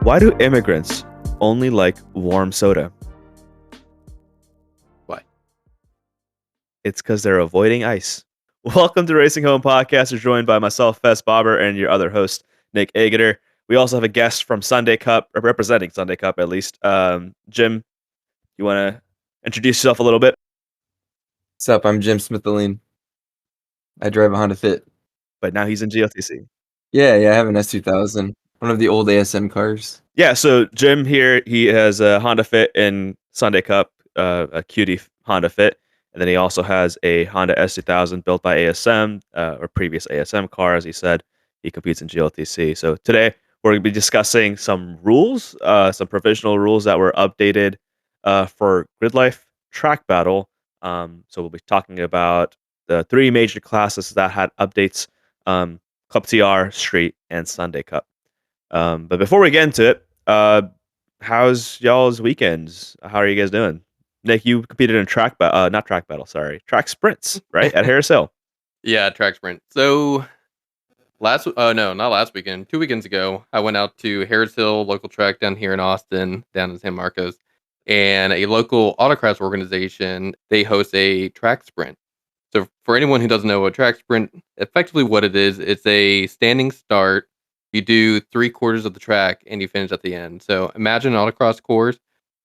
Why do immigrants only like warm soda? Why? It's because they're avoiding ice. Welcome to Racing Home Podcast. You're joined by myself, Fess Bobber, and your other host, Nick Ageter. We also have a guest from Sunday Cup, or representing Sunday Cup at least. Jim, you want to introduce yourself a little bit? What's up? I'm Jim Smitholene. I drive a Honda Fit. But now he's in GLTC. Yeah, I have an S2000, one of the old ASM cars. Yeah, so Jim here, he has a Honda Fit in Sunday Cup, a cutie Honda Fit. And then he also has a Honda S2000 built by ASM, or previous ASM car, as he said. He competes in GLTC. So today we're going to be discussing some rules, some provisional rules that were updated for Gridlife Track Battle. So we'll be talking about the three major classes that had updates, Club TR, Street, and Sunday Cup. But before we get into it, how's y'all's weekends? How are you guys doing? Nick, you competed in track sprints, right? At Harris Hill. Yeah, track sprint. So not last weekend, 2 weekends ago, I went out to Harris Hill local track down here in Austin, down in San Marcos, and a local autocross organization, they host a track sprint. So for anyone who doesn't know what track sprint, effectively what it is, it's a standing start. You do 3/4 of the track and you finish at the end. So imagine an autocross course,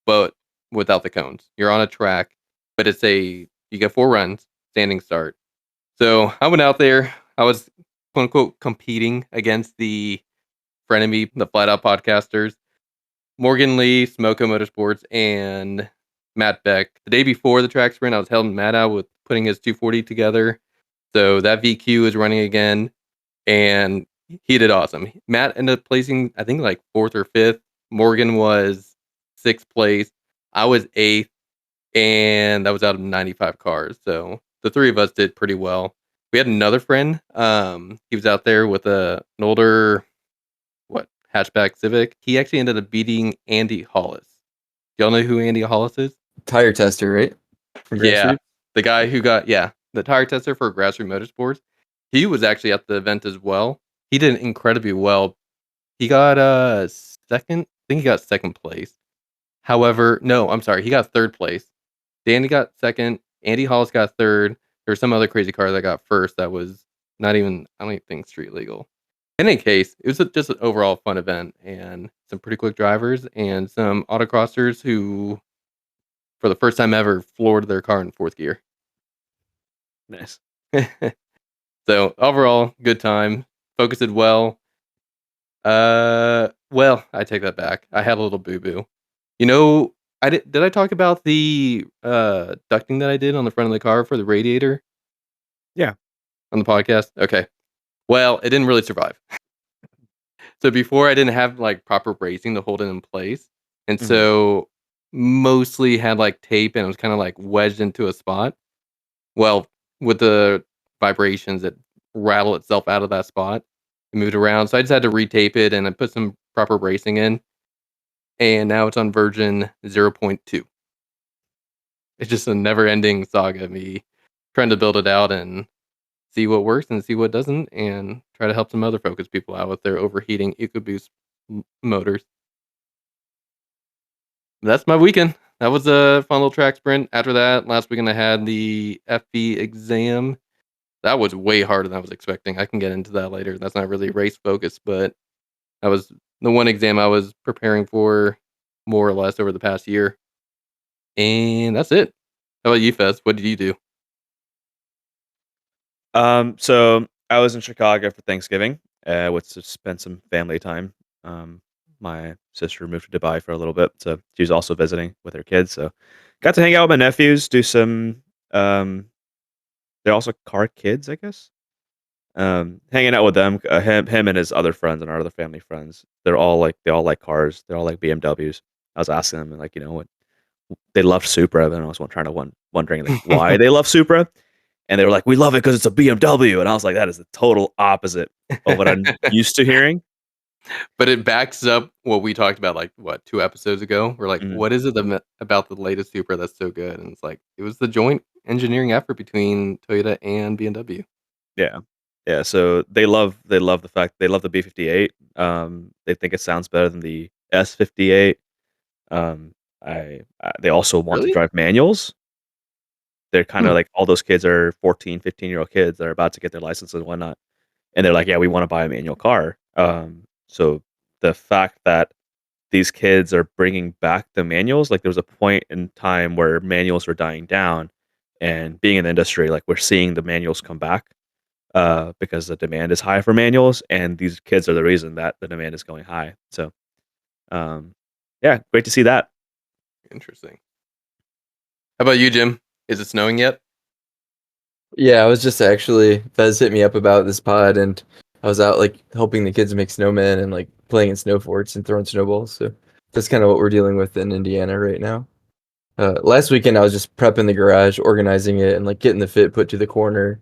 but without the cones. You're on a track, but you get 4 runs, standing start. So I went out there. I was quote unquote competing against the frenemy, the Flat Out podcasters, Morgan Lee, Smoko Motorsports, and Matt Beck. The day before the track sprint, I was helping Matt out with putting his 240 together. So that VQ is running again, and he did awesome. Matt ended up placing, I think, like 4th or 5th. Morgan was 6th place. I was 8th, and that was out of 95 cars. So the three of us did pretty well. We had another friend. He was out there with an older, hatchback Civic. He actually ended up beating Andy Hollis. Do y'all know who Andy Hollis is? Tire tester, right? From Yeah, Grassroots? the guy who got, the tire tester for Grassroots Motorsports. He was actually at the event as well. He did incredibly well. He got second. I think he got 2nd place. However, no, I'm sorry. He got 3rd place. Danny got 2nd. Andy Hollis got 3rd. There was some other crazy car that got 1st that was not even, I don't even think, street legal. In any case, it was just an overall fun event and some pretty quick drivers and some autocrossers who, for the first time ever, floored their car in 4th gear. Nice. So overall, good time. Focused well. Well, I take that back. I had a little boo-boo. You know, did I talk about the ducting that I did on the front of the car for the radiator? Yeah. On the podcast? Okay. Well, it didn't really survive. So before I didn't have like proper bracing to hold it in place. And so mostly had like tape and it was kind of like wedged into a spot. Well, with the vibrations, it rattled itself out of that spot and moved around. So I just had to retape it and I put some proper bracing in. And now it's on version 0.2. It's just a never-ending saga of me trying to build it out and see what works and see what doesn't, and try to help some other Focus people out with their overheating EcoBoost motors. That's my weekend. That was a fun little track sprint. After that, last weekend I had the FB exam. That was way harder than I was expecting. I can get into that later. That's not really race focused, but that was the one exam I was preparing for more or less over the past year. And that's it. How about you, Fez? What did you do? So I was in Chicago for Thanksgiving, to spend some family time. My sister moved to Dubai for a little bit, so she was also visiting with her kids. So got to hang out with my nephews, do some. They're also car kids, I guess. Hanging out with them, him and his other friends and our other family friends. They all like cars. They're all like BMWs. I was asking them, like, what they loved Supra, and I was wondering like why they love Supra. And they were like, we love it because it's a BMW. And I was like, that is the total opposite of what I'm used to hearing. But it backs up what we talked about, 2 episodes ago? We're like, what is it about the latest Supra that's so good? And it's like, it was the joint engineering effort between Toyota and BMW. Yeah. Yeah. So they love the fact they love the B58. They think it sounds better than the S58. They also want to Really? drive manuals. They're kind of Hmm. like all those kids are 14, 15-year-old kids that are about to get their licenses and whatnot. And they're like, yeah, we want to buy a manual car. So the fact that these kids are bringing back the manuals, like there was a point in time where manuals were dying down, and being in the industry, like we're seeing the manuals come back because the demand is high for manuals, and these kids are the reason that the demand is going high. So, um, yeah, great to see that. Interesting. How about you, Jim? Is it snowing yet? Yeah, I was just actually Fez hit me up about this pod, and I was out like helping the kids make snowmen and like playing in snow forts and throwing snowballs. So that's kind of what we're dealing with in Indiana right now. Last weekend I was just prepping the garage, organizing it, and like getting the fit put to the corner.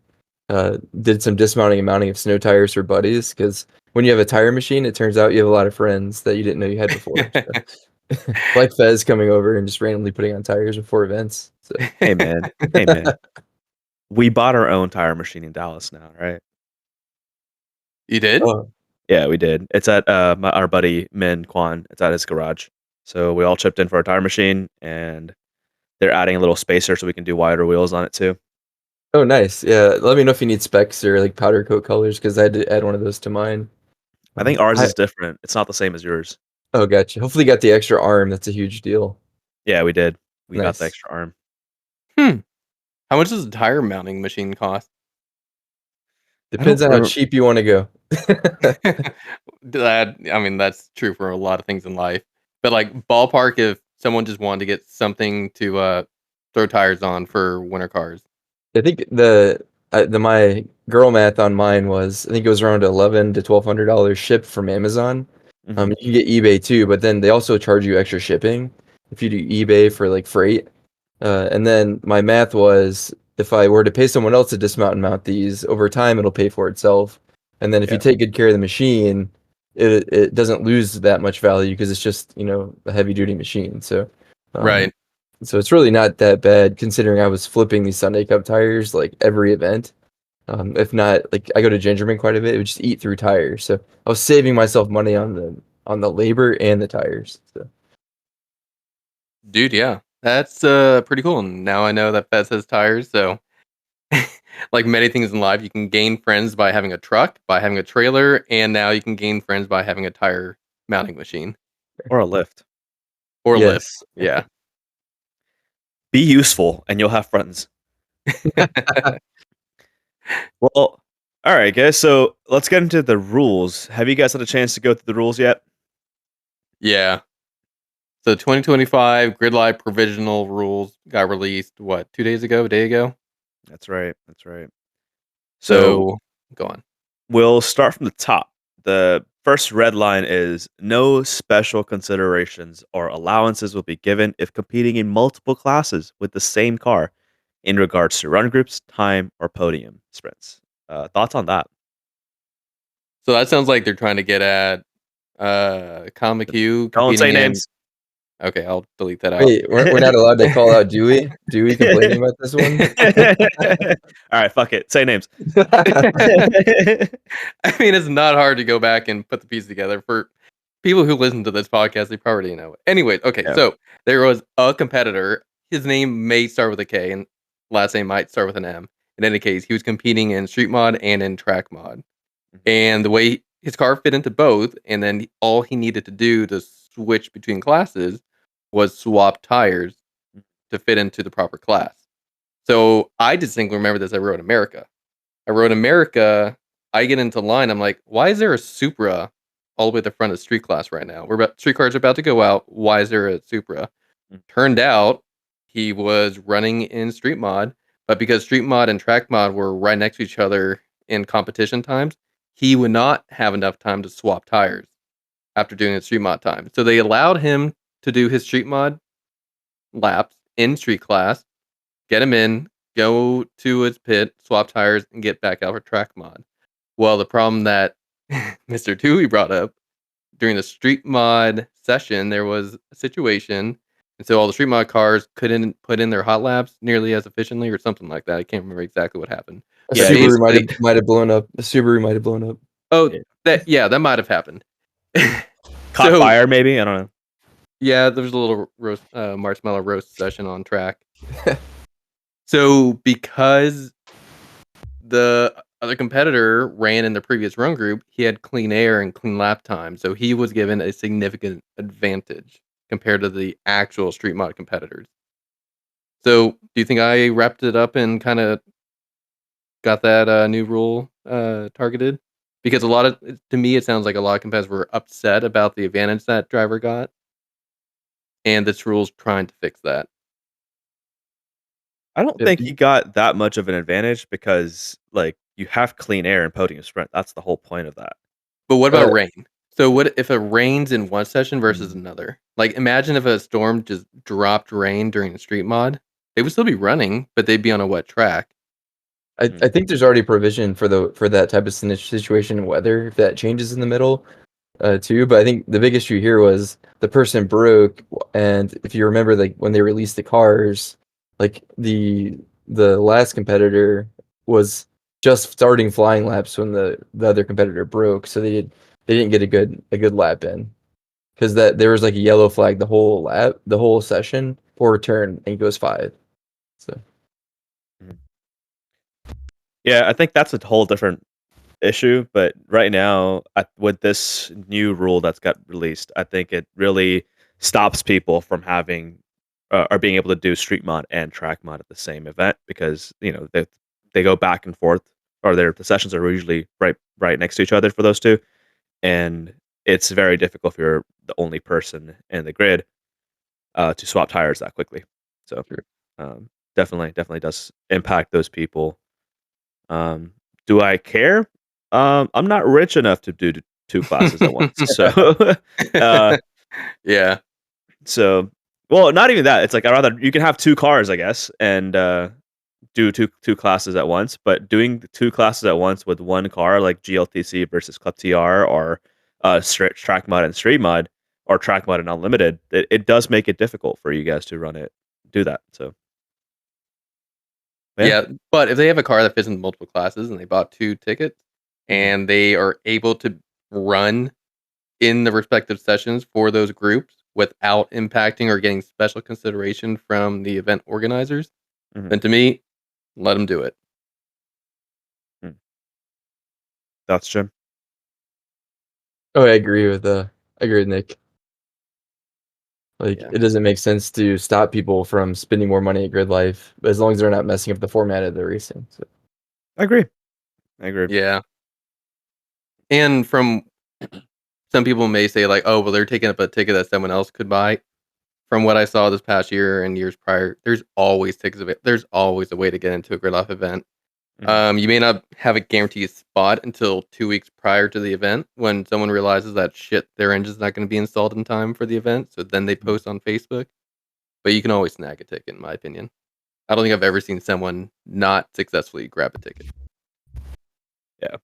Did some dismounting and mounting of snow tires for buddies because when you have a tire machine, it turns out you have a lot of friends that you didn't know you had before. So. Like Fez coming over and just randomly putting on tires before events. So. Hey man, hey man, we bought our own tire machine in Dallas now, right? You did? Oh, Yeah, we did. It's at our buddy Min Kwan. It's at his garage. So we all chipped in for a tire machine, and they're adding a little spacer so we can do wider wheels on it too. oh, nice. Yeah, let me know if you need specs or like powder coat colors because I had to add one of those to mine. I think ours is different. It's not the same as yours. Oh, gotcha. Hopefully, you got the extra arm. That's a huge deal. Yeah, we did. We got the Nice. extra arm. How much does a tire mounting machine cost? Depends on how cheap you want to go. That's true for a lot of things in life. But like ballpark, if someone just wanted to get something to throw tires on for winter cars. I think my girl math on mine was I think it was around $1,100 to $1,200 shipped from Amazon. Mhm. You can get eBay too, but then they also charge you extra shipping if you do eBay for like freight. And then my math was if I were to pay someone else to dismount and mount these over time, it'll pay for itself. And then if you Yeah. take good care of the machine, it doesn't lose that much value because it's just a heavy duty machine. So Right. So it's really not that bad considering I was flipping these Sunday Cup tires like every event. If not, like I go to Gingerman quite a bit, it would just eat through tires. So I was saving myself money on the labor and the tires. So Dude, yeah. That's pretty cool. And now I know that Fez has tires, so like many things in life, you can gain friends by having a truck, by having a trailer, and now you can gain friends by having a tire mounting machine Or a lift. or lift. yes. Yeah. Be useful, and you'll have friends. Well, all right, guys. So let's get into the rules. Have you guys had a chance to go through the rules yet? Yeah. So 2025 Gridlife Provisional Rules got released, what, 2 days ago, a day ago? That's right. That's right. So So go on. we'll start from the top. The first red line is no special considerations or allowances will be given if competing in multiple classes with the same car in regards to run groups, time, or podium sprints. Thoughts on that? So that sounds like they're trying to get at Comic Q Don't say competing in. names. Okay, I'll delete that out. Wait, we're not allowed to call out Dewey? Dewey complaining about this one? All right, fuck it. Say names. I mean, it's not hard to go back and put the pieces together. For people who listen to this podcast, they probably know it. Anyways, okay, Yeah. so there was a competitor. His name may start with a K and last name might start with an M. In any case, he was competing in street mod and in track mod. And the way his car fit into both, and then all he needed to do to switch between classes was swap tires to fit into the proper class. So I distinctly remember this. I rode America. I get into line. I'm like, why is there a Supra all the way at the front of street class right now? Street cars are about to go out. Why is there a Supra? Turned out he was running in street mod, but because street mod and track mod were right next to each other in competition times, he would not have enough time to swap tires after doing his street mod time. So they allowed him to do his street mod laps in street class, get him in, go to his pit, swap tires, and get back out for track mod. Well, the problem that Mr. Tui brought up during the street mod session, there was a situation, and so all the street mod cars couldn't put in their hot laps nearly as efficiently, or something like that. I can't remember exactly what happened. A Yeah, Subaru might basically, have blown up. A Subaru might have blown up. oh, Yeah. that might have happened. Caught fire, maybe? I don't know. Yeah, there was a little roast, marshmallow roast session on track. So because the other competitor ran in the previous run group, he had clean air and clean lap time, so he was given a significant advantage compared to the actual street mod competitors. So, do you think I wrapped it up and kind of got that new rule targeted? Because to me, it sounds like a lot of competitors were upset about the advantage that driver got, and this rule's trying to fix that. I don't think he got that much of an advantage because, like, you have clean air in podium sprint. That's the whole point of that. But what about rain? So what if it rains in one session versus Mm. another? Like, imagine if a storm just dropped rain during the street mod. They would still be running, but they'd be on a wet track. I think there's already provision for that type of situation and weather if that changes in the middle, too. But I think the big issue here was the person broke, and if you remember, like when they released the cars, like the last competitor was just starting flying laps when the other competitor broke, so they didn't get a good lap in because that there was like a yellow flag the whole session for return, and he goes 5. So. Yeah, I think that's a whole different issue. But right now, with this new rule that's got released, I think it really stops people from having or being able to do street mod and track mod at the same event because they go back and forth, or the sessions are usually right next to each other for those two, and it's very difficult if you're the only person in the grid to swap tires that quickly. So definitely does impact those people. Do I care? I'm not rich enough to do 2 classes at once. So, uh, Yeah. so well, not even that. It's like you can have 2 cars, I guess, and do two classes at once. But doing the 2 classes at once with 1 car, like GLTC versus Club TR, or track mod and street mod, or track mod and unlimited, it does make it difficult for you guys to do that. So, Yeah, but if they have a car that fits in multiple classes and they bought 2 tickets and they are able to run in the respective sessions for those groups without impacting or getting special consideration from the event organizers, then to me, let them do it. That's Jim. Oh, I agree with Nick. Like, Yeah. it doesn't make sense to stop people from spending more money at Gridlife, as long as they're not messing up the format of the racing. So. I agree. Yeah. And from some people may say like, oh, well, they're taking up a ticket that someone else could buy. From what I saw this past year and years prior, there's always tickets. There's always a way to get into a Gridlife event. You may not have a guaranteed spot until 2 weeks prior to the event when someone realizes that their engine's not going to be installed in time for the event. So then they post on Facebook. But you can always snag a ticket, in my opinion. I don't think I've ever seen someone not successfully grab a ticket. Yeah.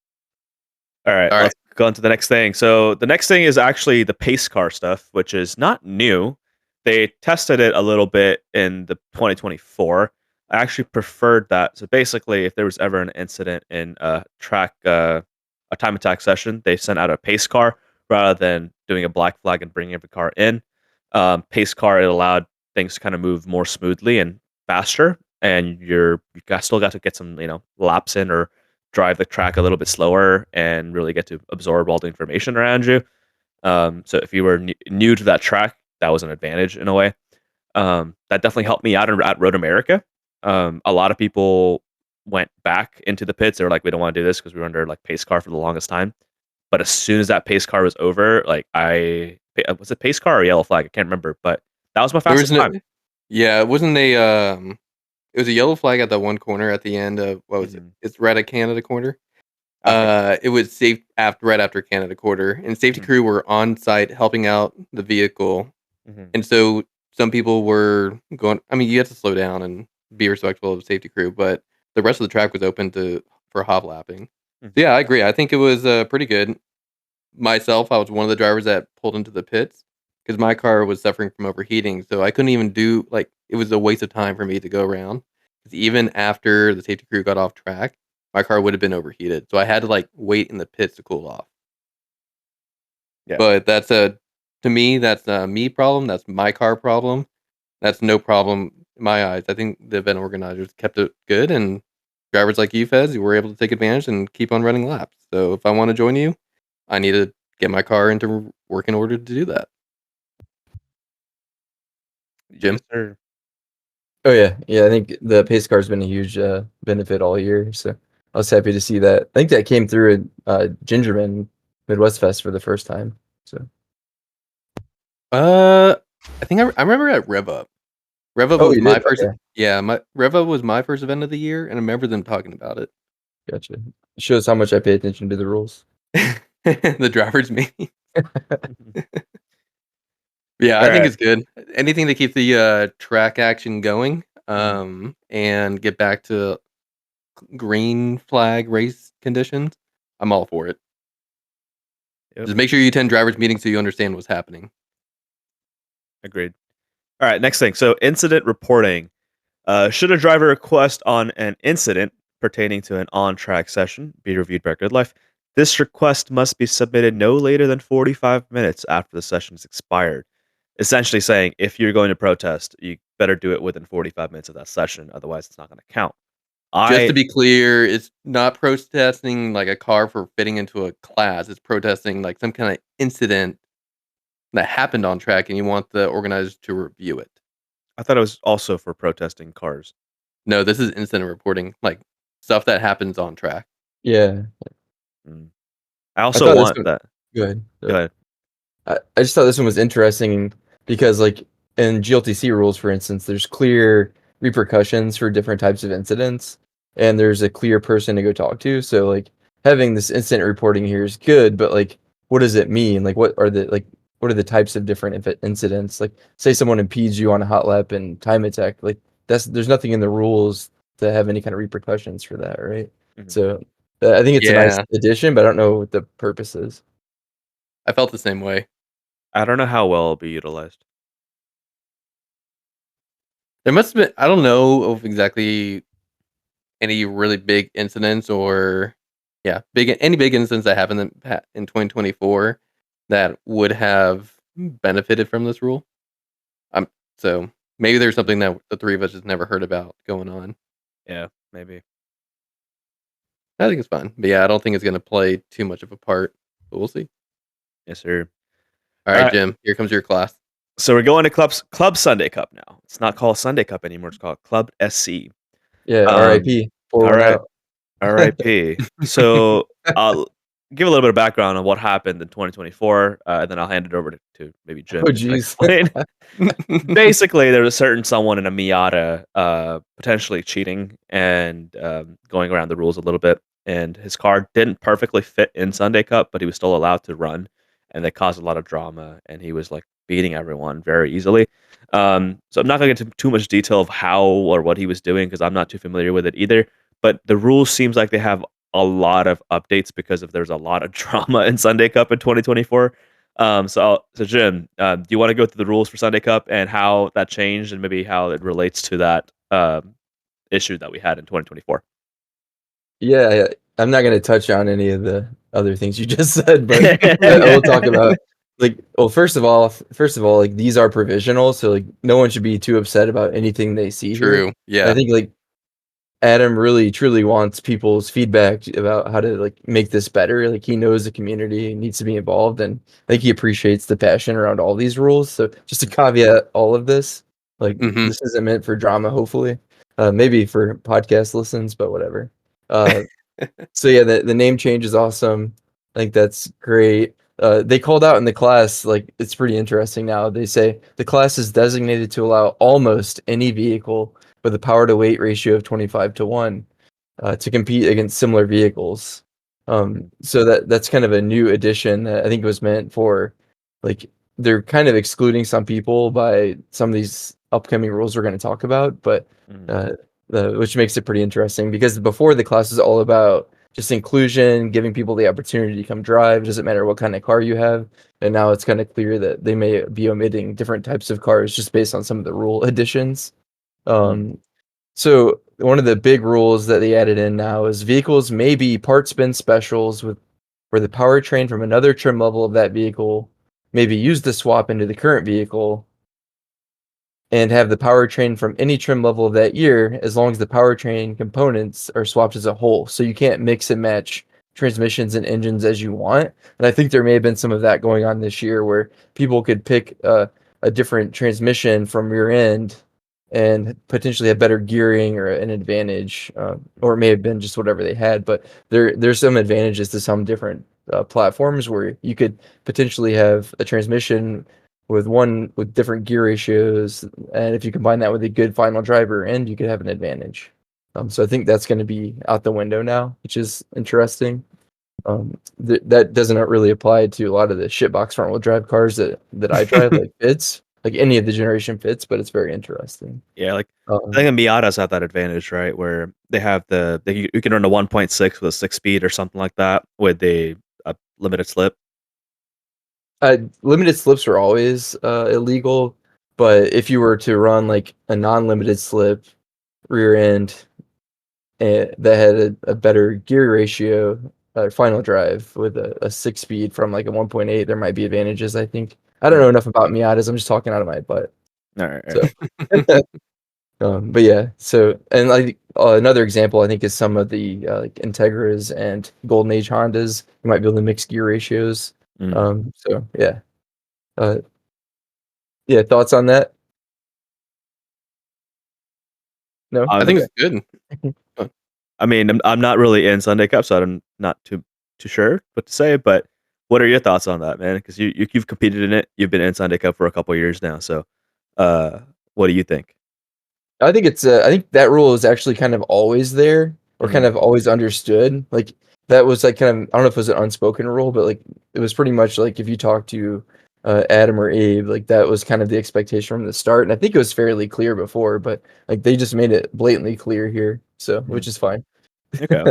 All right. Let's go on to the next thing. So the next thing is actually the pace car stuff, which is not new. They tested it a little bit in the 2024. I actually preferred that. So basically, if there was ever an incident in a time attack session, they sent out a pace car rather than doing a black flag and bringing every car in. Pace car, it allowed things to kind of move more smoothly and faster, and still got to get some laps in, or drive the track a little bit slower and really get to absorb all the information around you. So if you were new to that track, that was an advantage in a way. That definitely helped me out at Road America. A lot of people went back into the pits. They were like, we don't want to do this because we were under like pace car for the longest time. But as soon as that pace car was over, like was it pace car or yellow flag? I can't remember, but that was my fastest time. Yeah, it wasn't it was a yellow flag at the one corner at the end of, what was it? It's right at Canada Quarter. It was safe right after Canada Quarter, and safety crew were on site helping out the vehicle. And so some people were going, I mean, you have to slow down and be respectful of the safety crew, but the rest of the track was open for hop lapping. So yeah, I agree. I think it was pretty good. Myself, I was one of the drivers that pulled into the pits because my car was suffering from overheating. So I couldn't even it was a waste of time for me to go around. 'Cause even after the safety crew got off track, my car would have been overheated. So I had to wait in the pits to cool off. Yeah. But that's a To me, that's a me problem. That's my car problem. That's no problem in my eyes. I think the event organizers kept it good, and drivers like you, Fez, you were able to take advantage and keep on running laps. So if I want to join you, I need to get my car into working order to do that. Jim? Yes, sir. Oh yeah, I think the pace car has been a huge benefit all year. So I was happy to see that. I think that came through at Gingerman Midwest Fest for the first time. So I think I remember at Rev Up. Rev Up oh, was you my did? first. Okay, Yeah, my Rev Up was my first event of the year, and I remember them talking about it. gotcha. Shows how much I pay attention to the rules. The drivers meeting. Yeah, All I think right. it's good. Anything to keep the track action going, and get back to green flag race conditions. I'm all for it. Yep. Just make sure you attend drivers meetings so you understand what's happening. Agreed. All right. Next thing. So incident reporting. Should a driver request on an incident pertaining to an on-track session be reviewed by Gridlife? This request must be submitted no later than 45 minutes after the session is expired. Essentially saying, if you're going to protest, you better do it within 45 minutes of that session. Otherwise, it's not going to count. Just to I be clear, it's not protesting like a car for fitting into a class. It's protesting like some kind of incident that happened on track, and you want the organizers to review it. thought it was also for protesting cars. No, this is incident reporting, like stuff that happens on track. Yeah, Mm. I I also thought this want one. that. Go ahead. Go ahead. I just thought this one was interesting because, like, in GLTC rules, for instance, there's clear repercussions for different types of incidents, and there's a clear person to go talk to. So, like, having this incident reporting here is good, but like, what does it mean? Like, what are the types of different incidents? Like, say someone impedes you on a hot lap and time attack. Like, there's nothing in the rules to have any kind of repercussions for that, right? Mhm. So, I think it's a nice Yeah, addition, but I don't know what the purpose is. I felt the same way. I don't know how well it'll be utilized. There must have been, I don't know of exactly any really big incidents or any big incidents that happened in 2024 that would have benefited from this rule. So maybe there's something that the three of us just never heard about going on. Yeah, maybe. I think it's fun, but yeah, I don't think it's going to play too much of a part. But we'll see. Yes, sir. All All right, right. Jim, here comes your class. So we're going to Club Sunday Cup now. It's not called Sunday Cup anymore. It's called Club SC. Yeah, Um, RIP. all 4-1 right. out. RIP. So I'll give a little bit of background on what happened in 2024, and then I'll hand it over to maybe Jim Oh, to geez. explain. Basically, there was a certain someone in a Miata potentially cheating and going around the rules a little bit, and his car didn't perfectly fit in Sunday Cup, but he was still allowed to run, and that caused a lot of drama, and he was like beating everyone very easily. So I'm not going to get into too much detail of how or what he was doing because I'm not too familiar with it either. But the rules seems like they have a lot of updates because there's a lot of drama in Sunday Cup in 2024. So Jim, do you want to go through the rules for Sunday Cup and how that changed and maybe how it relates to that issue that we had in 2024? Yeah, I'm not gonna touch on any of the other things you just said, but I will talk about, like, well, first of all, like, these are provisional, so like no one should be too upset about anything they see here. True. I Yeah. think like Adam really truly wants people's feedback about how to like make this better. Like he knows the community needs to be involved, and I think he appreciates the passion around all these rules. So just to caveat all of this, like Hmm. this isn't meant for drama, hopefully. Maybe for podcast listens, but whatever. So yeah, the name change is awesome. I think that's great. They called out in the class, like it's pretty interesting now. They say the class is designated to allow almost any vehicle with a power to weight ratio of 25-1 to compete against similar vehicles. So that's kind of a new addition that I think was meant for, like, they're kind of excluding some people by some of these upcoming rules we're going to talk about, but Mhm. uh, which makes it pretty interesting because before the class is all about just inclusion, giving people the opportunity to come drive. It doesn't matter what kind of car you have. And now it's kind of clear that they may be omitting different types of cars just based on some of the rule additions. Mhm. So one of the big rules that they added in now is vehicles may be parts bin specials with where the powertrain from another trim level of that vehicle maybe use the swap into the current vehicle and have the powertrain from any trim level of that year, as long as the powertrain components are swapped as a whole. So you can't mix and match transmissions and engines as you want. And I think there may have been some of that going on this year, where people could pick a different transmission from rear end and potentially have better gearing or an advantage, or it may have been just whatever they had. But there's some advantages to some different platforms where you could potentially have a transmission with different gear ratios, and if you combine that with a good final driver end, you could have an advantage. So I think that's going to be out the window now, which is interesting. That doesn't really apply to a lot of the shitbox front wheel drive cars that I drive, like Fits, like any of the generation Fits, but it's very interesting. Yeah, like I think the Miatas have that advantage, right? Where they have you can run a 1.6 with a 6-speed or something like that with a limited slip. Limited slips are always illegal, but if you were to run like a non-limited slip rear end that had a better gear ratio, final drive with a 6-speed from like a 1.8, there might be advantages, I think. I don't know enough about Miatas. I'm just talking out of my butt. All right. So, but yeah. So, and like another example, I think, is some of the like Integras and Golden Age Hondas. You might be able to mix gear ratios. So yeah. Yeah. Thoughts on that? No. I think it's good. I mean, I'm not really in Sunday Cup, so I'm not too sure what to say. But what are your thoughts on that, man? Because you've competed in it, you've been in Sunday Cup for a couple of years now. So, what do you think? I think I think that rule is actually kind of always there, or kind of always understood. Like that was like kind of, I don't know if it was an unspoken rule, but like it was pretty much like if you talk to Adam or Abe, like that was kind of the expectation from the start. And I think it was fairly clear before, but like they just made it blatantly clear here, so which is fine. Okay.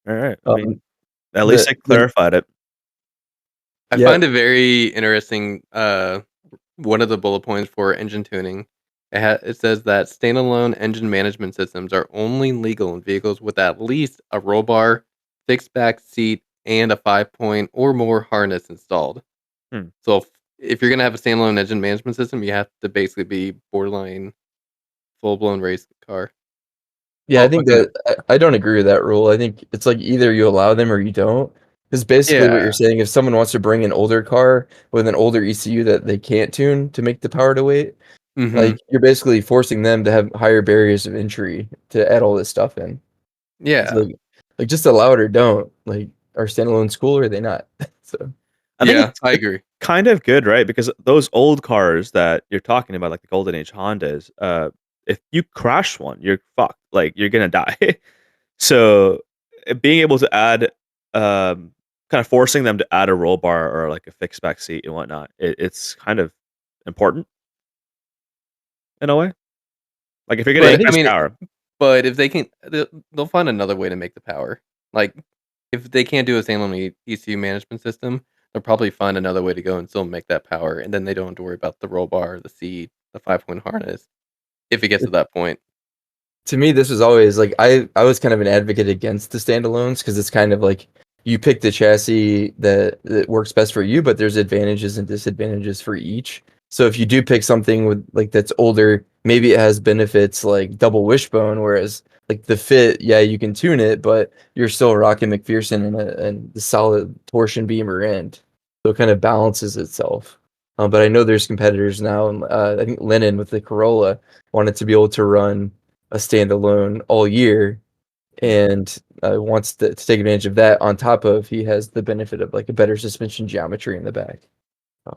All right. I mean, at least they clarified it. I find it very interesting. One of the bullet points for engine tuning, it says that standalone engine management systems are only legal in vehicles with at least a roll bar, fixed back seat, and a 5-point or more harness installed. So if you're gonna have a standalone engine management system, you have to basically be borderline full blown race car. Yeah, I think that I don't agree with that rule. I think it's like either you allow them or you don't. Because basically what you're saying, if someone wants to bring an older car with an older ECU that they can't tune to make the power to weight, like you're basically forcing them to have higher barriers of entry to add all this stuff in. Yeah. So like just allow it or don't. Like, are standalones cool or are they not? So I think I agree. Kind of good, right? Because those old cars that you're talking about, like the Golden Age Hondas, if you crash one, you're fucked. Like you're gonna die. So being able to add, kind of forcing them to add a roll bar or like a fixed back seat and whatnot, it's kind of important in a way. Like if you're gonna increase power, but if they can, they'll find another way to make the power. Like if they can't do a standalone ECU management system, they'll probably find another way to go and still make that power, and then they don't have to worry about the roll bar, the seat, the 5-point harness. If it gets to that point. To me, this was always like I was kind of an advocate against the standalones, because it's kind of like you pick the chassis that works best for you, but there's advantages and disadvantages for each. So if you do pick something with like that's older, maybe it has benefits like double wishbone, whereas like the Fit, yeah, you can tune it, but you're still rocking McPherson and the solid torsion beam or end, so it kind of balances itself. But I know there's competitors now, and I think Lennon with the Corolla wanted to be able to run a standalone all year, and wants to take advantage of that. On top of, he has the benefit of like a better suspension geometry in the back.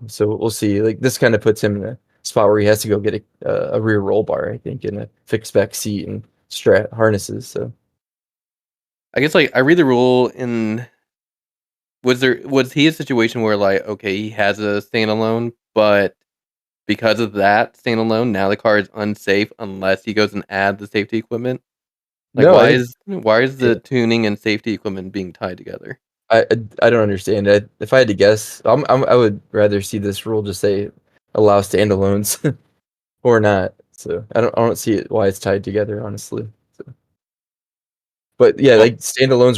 So we'll see. Like this kind of puts him in a spot where he has to go get a rear roll bar, I think, and a fixed back seat and strap harnesses. So I guess like I read the rule in. Was he a situation where like okay he has a standalone, but because of that standalone now the car is unsafe unless he goes and add the safety equipment? Like no, why is the tuning and safety equipment being tied together? I don't understand. If I had to guess, I would rather see this rule just say allow standalones or not. So I don't see why it's tied together, honestly. So. But yeah, like standalones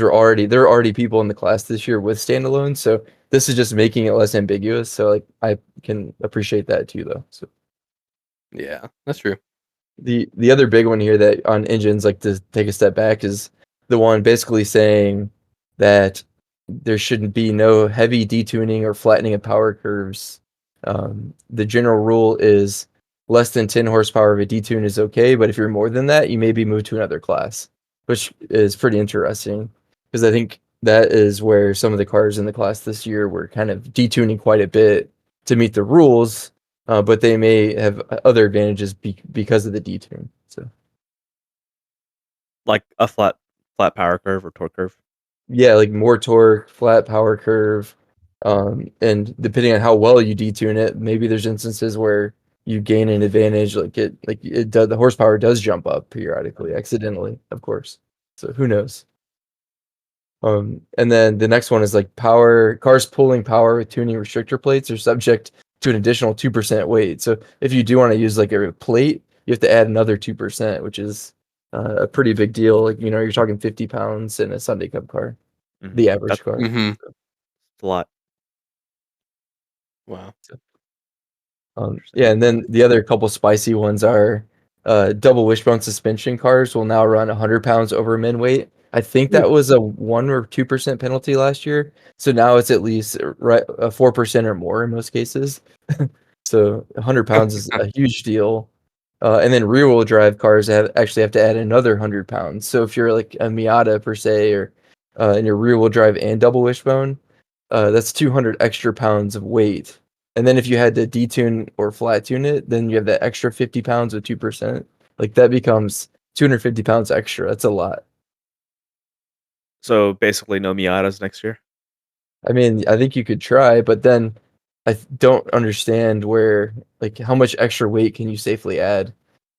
there are already people in the class this year with standalones, so this is just making it less ambiguous. So like I can appreciate that too, though. So Yeah, that's true. the other big one here that on engines, like to take a step back, is the one basically saying that there shouldn't be no heavy detuning or flattening of power curves. The general rule is less than 10 horsepower of a detune is okay, but if you're more than that, you may be moved to another class, which is pretty interesting because I think that is where some of the cars in the class this year were kind of detuning quite a bit to meet the rules, but they may have other advantages because of the detune. So Like a flat power curve or torque curve. yeah, like more torque, flat power curve, and depending on how well you detune it, maybe there's instances where you gain an advantage, like it does, the horsepower does jump up periodically, accidentally, of course. So who knows? And then the next one is like cars pulling power with tuning restrictor plates are subject to an additional 2% weight. So if you do want to use like a plate, you have to add another 2%, which is a pretty big deal. Like, you're talking 50 pounds in a Sunday Cup car, the average That's car. Mm-hmm. a lot. Wow. Yeah, and then the other couple spicy ones are double wishbone suspension cars will now run 100 pounds over min weight. I think that was a 1 or 2% penalty last year. So now it's at least right 4% or more in most cases. So 100 pounds is a huge deal. And then rear wheel drive cars actually have to add another 100 pounds. So if you're like a Miata per se, or in your rear wheel drive and double wishbone, that's 200 extra pounds of weight. And then if you had to detune or flat tune it, then you have that extra 50 pounds with 2%. Like that becomes 250 pounds extra. That's a lot. So basically, no Miatas next year. I mean, I think you could try, but then don't understand like how much extra weight can you safely add?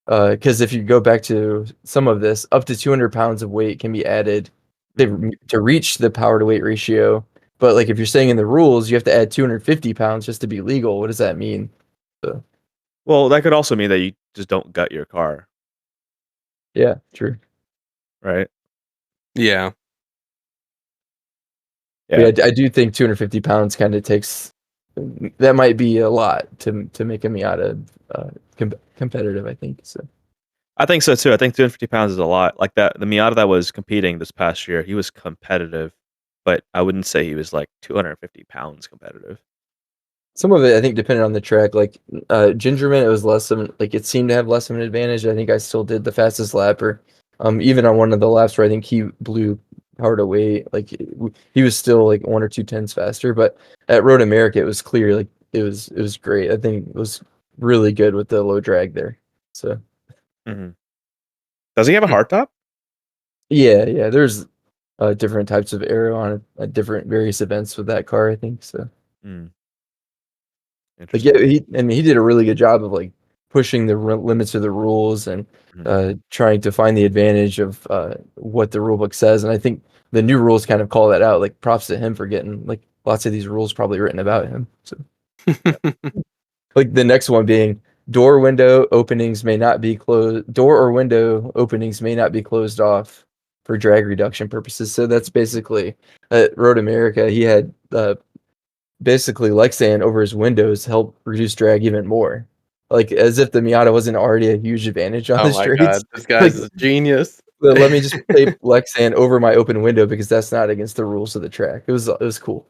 Because if you go back to some of this, up to 200 pounds of weight can be added to reach the power to weight ratio. But like if you're saying in the rules, you have to add 250 pounds just to be legal. What does that mean? So, Well, that could also mean that you just don't gut your car, yeah, true. right? Yeah. Yeah, I do think 250 pounds kind of takes. That might be a lot to make a Miata competitive. I think so. I think so too. I think 250 pounds is a lot. Like that, the Miata that was competing this past year, he was competitive, but I wouldn't say he was like 250 pounds competitive. Some of it, I think, depended on the track. Like Gingerman, it was less of like it seemed to have less of an advantage. I think I still did the fastest lap, or even on one of the laps where I think he blew power to weight. Like he was still like 1 or 2 tenths faster. But at Road America, it was clear. Like it was great. I think it was really good with the low drag there. So Mm-hmm. Does he have a Hmm. hardtop? yeah. There's different types of aero on at different various events with that car. I think so. Mm. Like Interesting. yeah, he did a really good job of like pushing the limits of the rules and trying to find the advantage of what the rule book says. And I think the new rules kind of call that out. Like props to him for getting like lots of these rules probably written about him. So like the next one being door or window openings may not be closed off for drag reduction purposes. So that's basically at Road America. He had basically Lexan over his windows help reduce drag even more. Like as if the Miata wasn't already a huge advantage on Oh the my straights. god, this guy's Like a genius. let me just tape Lexan over my open window because that's not against the rules of the track. It was cool.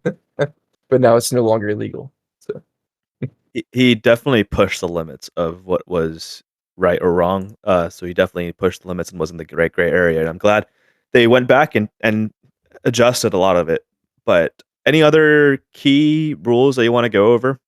But now it's no longer illegal. So He definitely pushed the limits of what was right or wrong. So he definitely pushed the limits and was in the gray area. And I'm glad they went back and adjusted a lot of it. But any other key rules that you want to go over?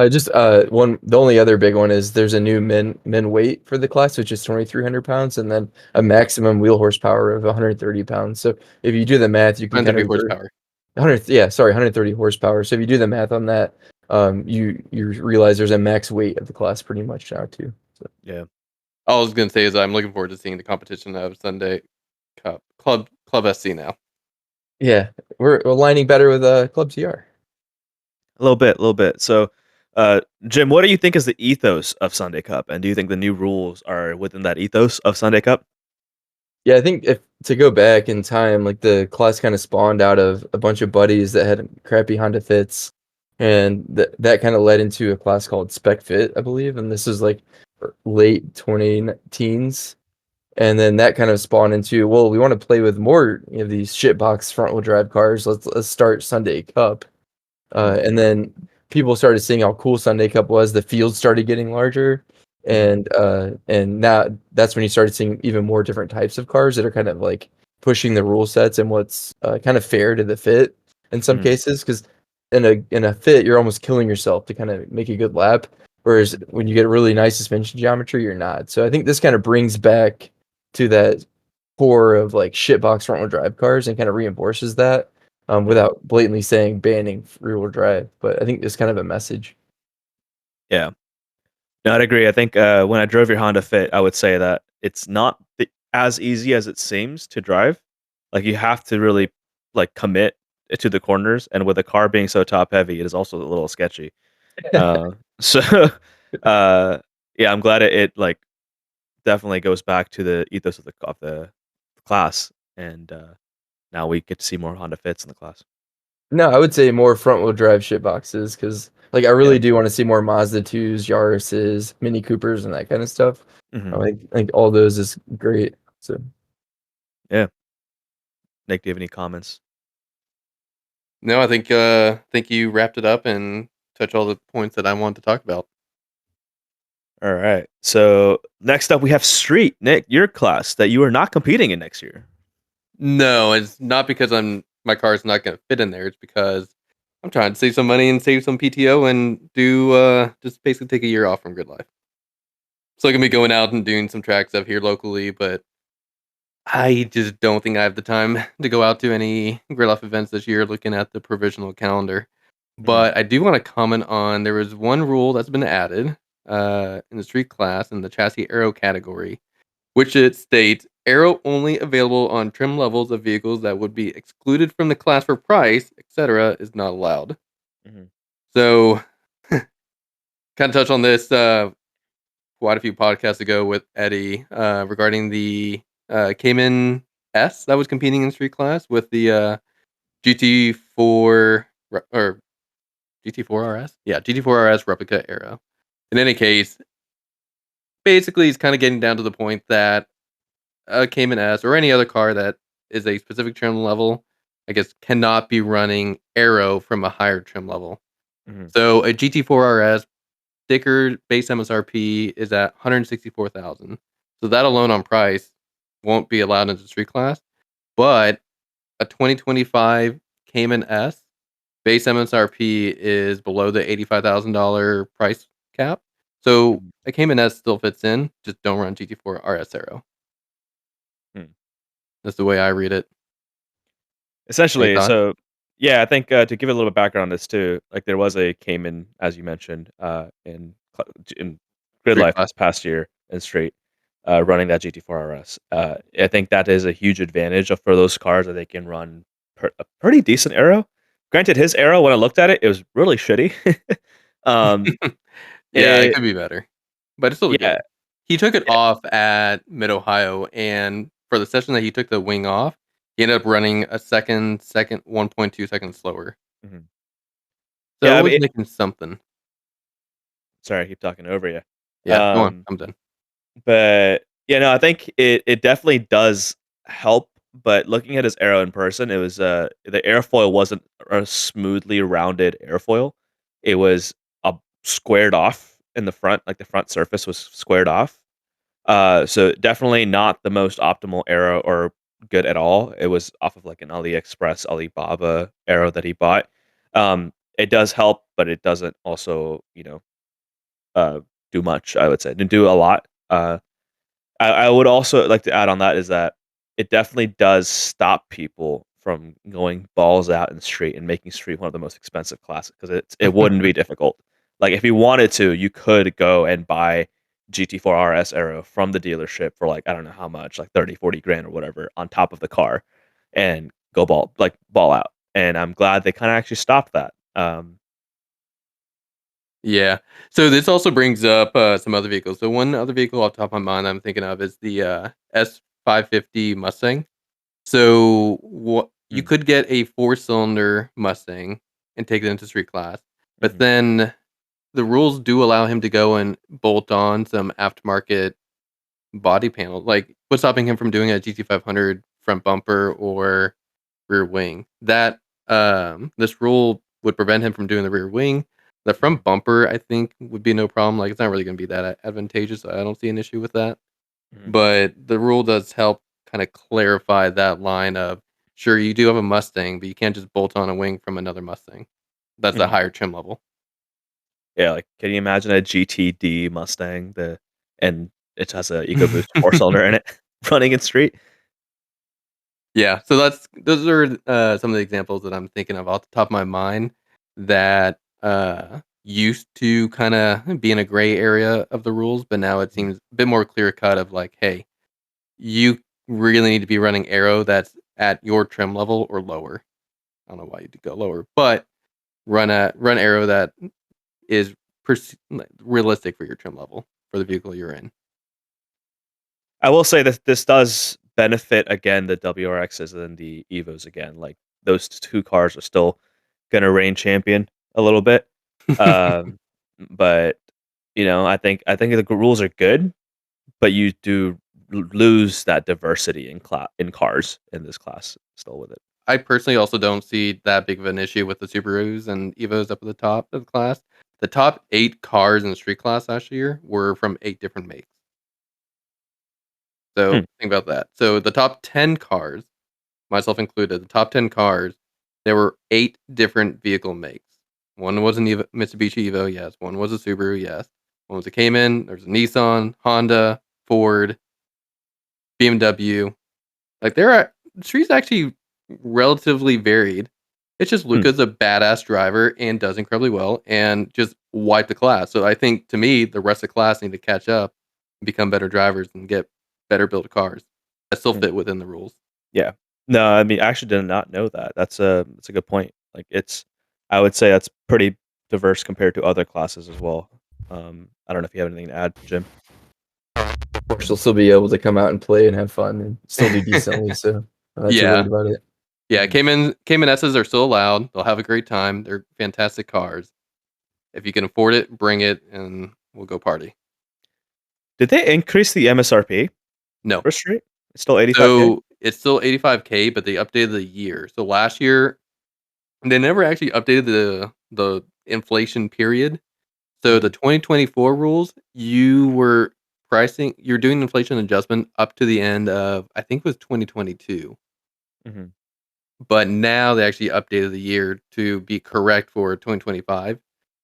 just the only other big one is there's a new min weight for the class, which is 2,300 pounds, and then a maximum wheel horsepower of 130 pounds. So if you do the math, you can kind 130 of horsepower. 130 horsepower. So if you do the math on that, you realize there's a max weight of the class pretty much now too. So Yeah. All I was gonna say is I'm looking forward to seeing the competition of Sunday Cup Club SC now. yeah, we're aligning better with Club CR. A little bit. So, Jim, what do you think is the ethos of Sunday Cup? And do you think the new rules are within that ethos of Sunday Cup? Yeah, I think if to go back in time, like the class kind of spawned out of a bunch of buddies that had crappy Honda Fits, and that kind of led into a class called Spec Fit, I believe, and this is like late 2010s. And then that kind of spawned into, well, we want to play with more of these shitbox front wheel drive cars. Let's start Sunday Cup. And then people started seeing how cool Sunday Cup was. The field started getting larger, and now that's when you started seeing even more different types of cars that are kind of like pushing the rule sets and what's kind of fair to the fit in some cases. Because in a fit, you're almost killing yourself to kind of make a good lap. Whereas when you get really nice suspension geometry, you're not. So I think this kind of brings back to that core of like shitbox front wheel drive cars and kind of reinforces that without blatantly saying banning rear wheel drive. But I think it's kind of a message. Yeah. No, I'd agree. I think when I drove your Honda Fit, I would say that it's not as easy as it seems to drive. Like you have to really like commit to the corners, and with the car being so top heavy, it is also a little sketchy. So, uh, yeah, I'm glad it like definitely goes back to the ethos of the class, and now we get to see more Honda Fits in the class. No, I would say more front wheel drive shit boxes because like I Yeah. really do want to see more Mazda 2s, Yaris's, Mini Coopers, and that kind of stuff. Mhm. I think all those is great. So Yeah. Nick, do you have any comments? No, I think you wrapped it up and touched all the points that I wanted to talk about. All right. So next up, we have Street. Nick, your class that you are not competing in next year. No, it's not because my car's not going to fit in there. It's because I'm trying to save some money and save some PTO and do just basically take a year off from Gridlife. So I'm gonna be going out and doing some track stuff here locally, but I just don't think I have the time to go out to any Gridlife events this year. Looking at the provisional calendar, Mhm. but I do want to comment on there was one rule that's been added in the street class in the chassis aero category, which it states aero only available on trim levels of vehicles that would be excluded from the class for price, etc., is not allowed. Mhm. So, kind of touch on this quite a few podcasts ago with Eddie regarding the Cayman S that was competing in street class with the GT4 or GT4 RS, yeah, GT4 RS replica aero. In any case, basically, he's kind of getting down to the point that a Cayman S or any other car that is a specific trim level, I guess, cannot be running aero from a higher trim level. Mhm. So a GT4 RS sticker base MSRP is at 164,000. So that alone on price won't be allowed into the street class. But a 2025 Cayman S base MSRP is below the $85,000 price cap. So Mhm. a Cayman S still fits in, just don't run GT4 RS Aero. Hmm. That's the way I read it. Any Essentially, thoughts? so yeah, I think to give a little bit of background on this too, like there was a Cayman, as you mentioned, in Grid Street Life class. this past year in straight, running that GT4 RS. I think that is a huge advantage for those cars that they can run a pretty decent aero. Granted, his aero when I looked at it, it was really shitty. um, Yeah, it it, could be better, but it's still yeah, good. He took it yeah, off at Mid Ohio, and for the session that he took the wing off, he ended up running a second 1.2 seconds slower. mhm. So Yeah. it I was mean, making something. sorry, I keep talking over you. Yeah, go on. I'm done. But, yeah, no, I think it definitely does help, but looking at his arrow in person, it was, the airfoil wasn't a smoothly rounded airfoil. It was, squared off in the front, like, the front surface was squared off. So definitely not the most optimal arrow or good at all. It was off of, like, an AliExpress, Alibaba arrow that he bought. It does help, but it doesn't also, uh, do much, I would say. Didn't do a lot. I would also like to add on that is that it definitely does stop people from going balls out in street and making street one of the most expensive classes because it wouldn't be difficult. Like if you wanted to, you could go and buy GT4 RS Aero from the dealership for like I don't know how much, like 30, 40 grand or whatever on top of the car and go ball out. And I'm glad they kind of actually stopped that. Yeah. So this also brings up some other vehicles. So one other vehicle off the top of my mind I'm thinking of is the 550 Mustang. So what you Hmm. could get a 4-cylinder Mustang and take it into street class, but Hmm. then the rules do allow him to go and bolt on some aftermarket body panel. Like, what's stopping him from doing a GT500 front bumper or rear wing? That this rule would prevent him from doing the rear wing. The front bumper, I think, would be no problem. Like, it's not really going to be that advantageous. So I don't see an issue with that. Hmm. But the rule does help kind of clarify that line of sure you do have a Mustang, but you can't just bolt on a wing from another Mustang. That's a Hmm. higher trim level. Yeah, like, can you imagine a GTD Mustang, and it has a EcoBoost 4-cylinder in it running in street? Yeah, so those are some of the examples that I'm thinking of off the top of my mind that used to kind of be in a gray area of the rules, but now it Mhm. seems a bit more clear cut of like, hey, you really need to be running arrow that's at your trim level or lower. I don't know why you'd go lower, but run arrow that is like, realistic for your trim level for the vehicle you're in. I will say that this does benefit, again, the WRXs and the Evos again, like, those 2 cars are still gonna reign champion a little bit, um, but, I think the rules are good, but you do lose that diversity in cars in this class still with it. I personally also don't see that big of an issue with the Subarus and Evos up at the top of the class. The top 8 cars in the street class last year were from 8 different makes. Hmm. So think about that. So the top 10 cars, myself included, the top 10 cars, there were 8 different vehicle makes. One was an Mitsubishi Evo, yes. One was a Subaru, yes. One was a Cayman. There's a Nissan, Honda, Ford, BMW. Like the street's actually relatively varied. It's just Hmm. Luca's a badass driver and does incredibly well and just wiped the class. So I think to me, the rest of the class need to catch up and become better drivers and get better built cars that still Hmm. fit within the rules. Yeah. No, I mean, I actually did not know that. That's a good point. Like, I would say that's pretty diverse compared to other classes as well. I don't know if you have anything to add, Jim. Of course, you'll still be able to come out and play and have fun and still do decently. So I'm not too Yeah. worried about it. Yeah. Mhm. Cayman S's are still allowed. They'll have a great time. They're fantastic cars. If you can afford it, bring it and we'll go party. Did they increase the MSRP No. for street? It's still 85K? So it's still 85K, but they updated the year. So last year they never actually updated the inflation period. So the Mhm. 2024 rules, you're doing inflation adjustment up to the end of I think it was 2022. Mhm. But now they actually updated the year to be correct for 2025.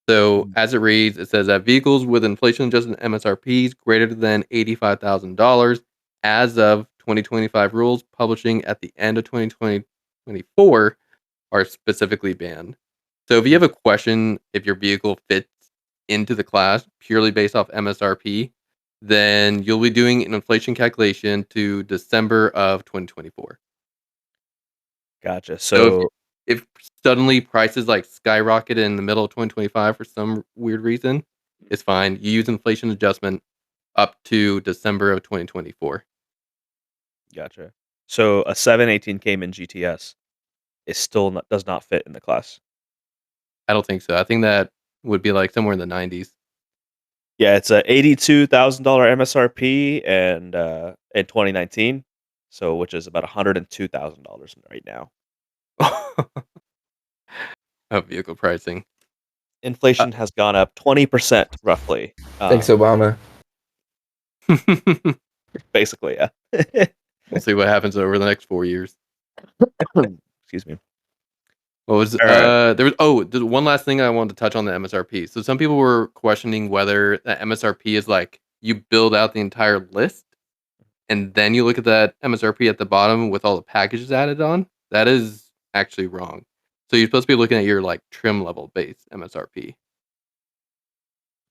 So Mhm. as it reads, it says that vehicles with inflation adjusted MSRPs greater than $85,000 as of 2025 rules publishing at the end of 2024 are specifically banned. So if you have a question if your vehicle fits into the class purely based off MSRP, then you'll be doing an inflation calculation to December of 2024. Gotcha. So So if suddenly prices like skyrocket in the middle of 2025 for some weird reason, it's fine. You use inflation adjustment up to December of 2024. gotcha. So a 718 Cayman GTS is still not does not fit in the class. I don't think so. I think that would be like somewhere in the 90s. Yeah, it's a $82,000 MSRP in 2019, so which is about $102,000 right now. Of vehicle pricing. Uh, Inflation has gone up 20% roughly. Thanks, Obama. Basically, yeah. we'll see what happens over the next 4 years. Excuse me. What was All right. there was there's one last thing I wanted to touch on the MSRP. So some people were questioning whether the MSRP is like you build out the entire list and then you look at that MSRP at the bottom with all the packages added on. That is actually wrong. So you're supposed to be looking at your like trim level base MSRP.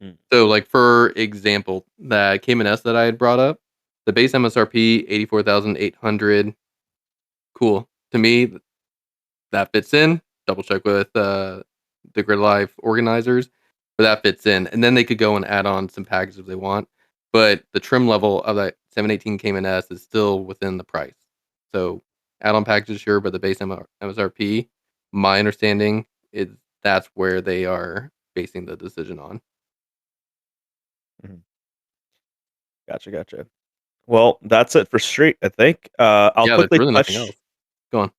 Mm. So like for example, that Cayman S that I had brought up, the base MSRP 84,800. Cool. To me, that fits in. Double check with the Gridlife organizers, but that fits in. And then they could go and add on some packages if they want. But the trim level of that 718 Cayman S is still within the price. So add-on packages, sure, but the base MSRP, my understanding is that's where they are basing the decision on. Mhm. Gotcha. Well, that's it for Street, I think. Yeah, there's really nothing else. Go on.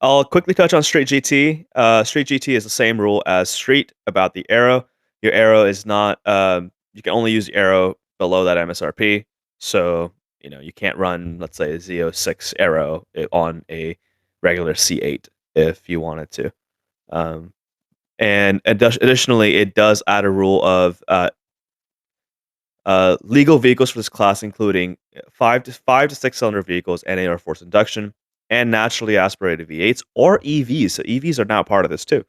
I'll quickly touch on Street GT. Street GT is the same rule as Street about the arrow. Your arrow is not. You can only use the arrow below that MSRP. So you can't run, let's say, a Z06 arrow on a regular C8 if you wanted to. And additionally, it does add a rule of legal vehicles for this class, including 5 to 6 cylinder vehicles and air force induction, and naturally aspirated V8s or EVs. So EVs are now part of this too.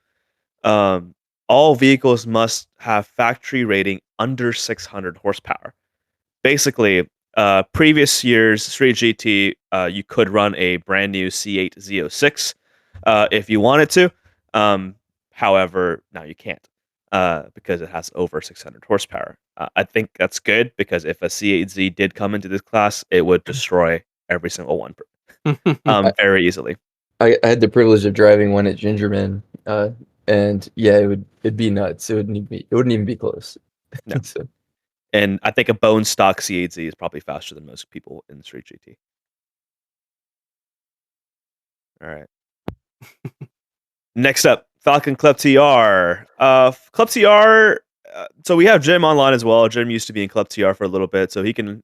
Um, all vehicles must have factory rating under 600 horsepower. Basically, previous years, Street GT, you could run a brand new C8 Z06 if you wanted to. However, now you can't because it has over 600 horsepower. I think that's good because if a C8Z did come into this class, it would destroy every single one very easily. I had the privilege of driving one at Gingerman, and yeah, it'd be nuts. It wouldn't even be close. No. So, And I think a bone stock C8Z is probably faster than most people in Street GT. All right. Next up, Falcon Club TR. Club TR. So we have Jim online as well. Jim used to be in Club TR for a little bit, so he can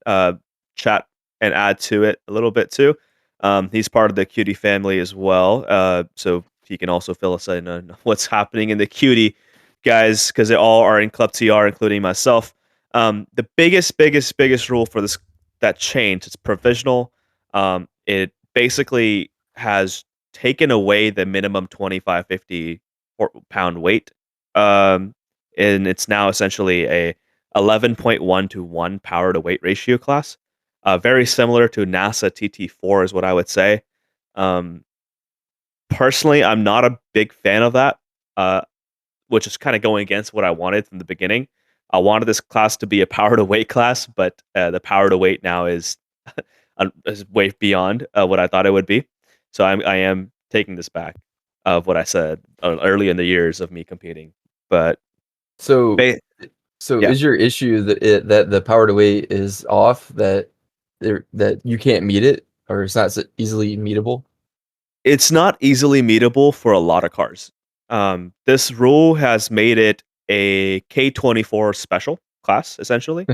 chat and add to it a little bit too. He's part of the Cutie family as well, so he can also fill us in on what's happening in the Cutie guys because they all are in Club TR, including myself. The biggest rule for this that changed. It's provisional. It basically has taken away the minimum 2550 pound weight, and it's now essentially a 11.1 to 1 power to weight ratio class. Very similar to NASA TT4 is what I would say. Personally, I'm not a big fan of that, which is kind of going against what I wanted from the beginning. I wanted this class to be a power to weight class, but the power to weight now is way beyond what I thought it would be. So I am taking this back of what I said early in the years of me competing. But so yeah. is your issue that the power to weight is off, that you can't meet it, or it's not easily meetable? It's not easily meetable for a lot of cars. This rule has made it a K24 special class, essentially.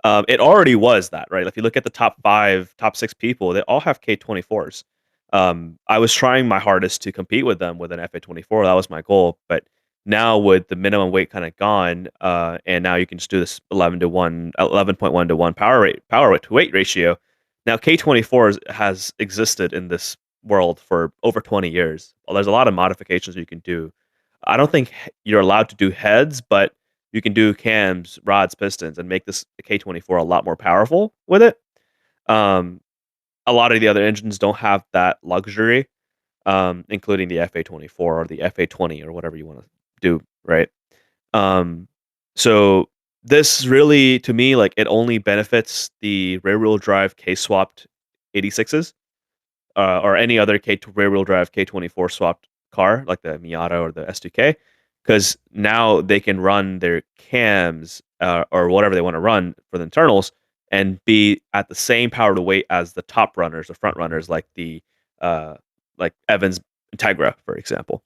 It already was that, right? If you look at the top 6 people, they all have K24s. I was trying my hardest to compete with them with an FA24. That was my goal. But now with the minimum weight kind of gone, and now you can just do this 11.1 to 1 power to weight ratio. Now K24 has existed in this world for over 20 years. Well, there's a lot of modifications you can do. I don't think you're allowed to do heads, but you can do cams, rods, pistons, and make this K24 a lot more powerful with it. A lot of the other engines don't have that luxury, including the FA24 or the FA20 or whatever you want to do, right? So this really, to me, like it only benefits the rear-wheel drive K-swapped 86s or any other rear-wheel drive K24 swapped car like the Miata or the S2K, because now they can run their cams or whatever they want to run for the internals and be at the same power to weight as the top runners, the front runners, like the like Evans Integra, for example.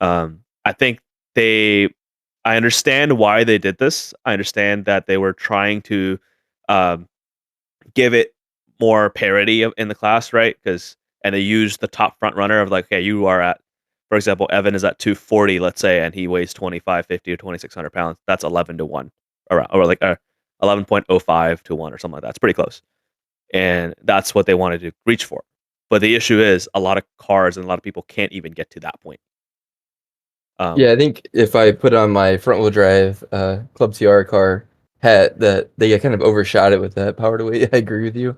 I think I understand why they did this. I understand that they were trying to give it more parity in the class, right? And they used the top front runner of like, okay, you are at, for example, Evan is at 240, let's say, and he weighs 2550 or 2600 pounds. That's 11 to 1 around, or like 11.05 to 1 or something like that. It's pretty close. And that's what they wanted to reach for. But the issue is a lot of cars and a lot of people can't even get to that point. Yeah, I think if I put on my front wheel drive Club TR car hat, that they kind of overshot it with that power to weight. I agree with you,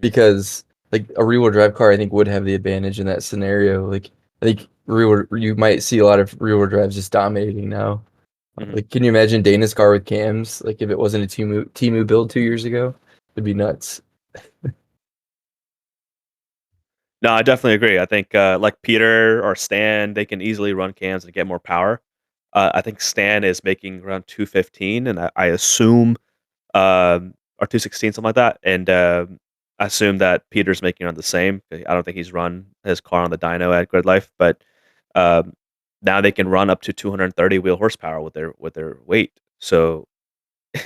because like a rear wheel drive car, I think would have the advantage in that scenario. Like I think you might see a lot of rear wheel drives just dominating now. Like, can you imagine Dana's car with cams? Like if it wasn't a Temu build 2 years ago, it'd be nuts. No, I definitely agree. I think like Peter or Stan, they can easily run cams and get more power. I think Stan is making around 215, and I assume or 216, something like that. And I assume that Peter's making around the same. I don't think he's run his car on the dyno at Gridlife, but um, now they can run up to 230 wheel horsepower with their weight. So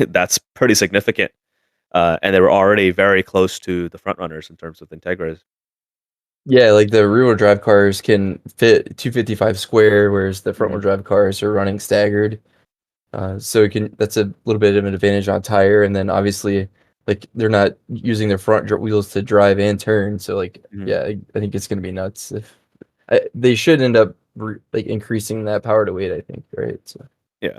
that's pretty significant. And they were already very close to the front runners in terms of Integras. Yeah, like the rear-wheel drive cars can fit 255 square, whereas the front-wheel Mhm. drive cars are running staggered. So that's a little bit of an advantage on tire, and then obviously, like they're not using their wheels to drive and turn. So like, Mhm. yeah, I think it's gonna be nuts. If they should end up like increasing that power to weight, I think, right? So Yeah.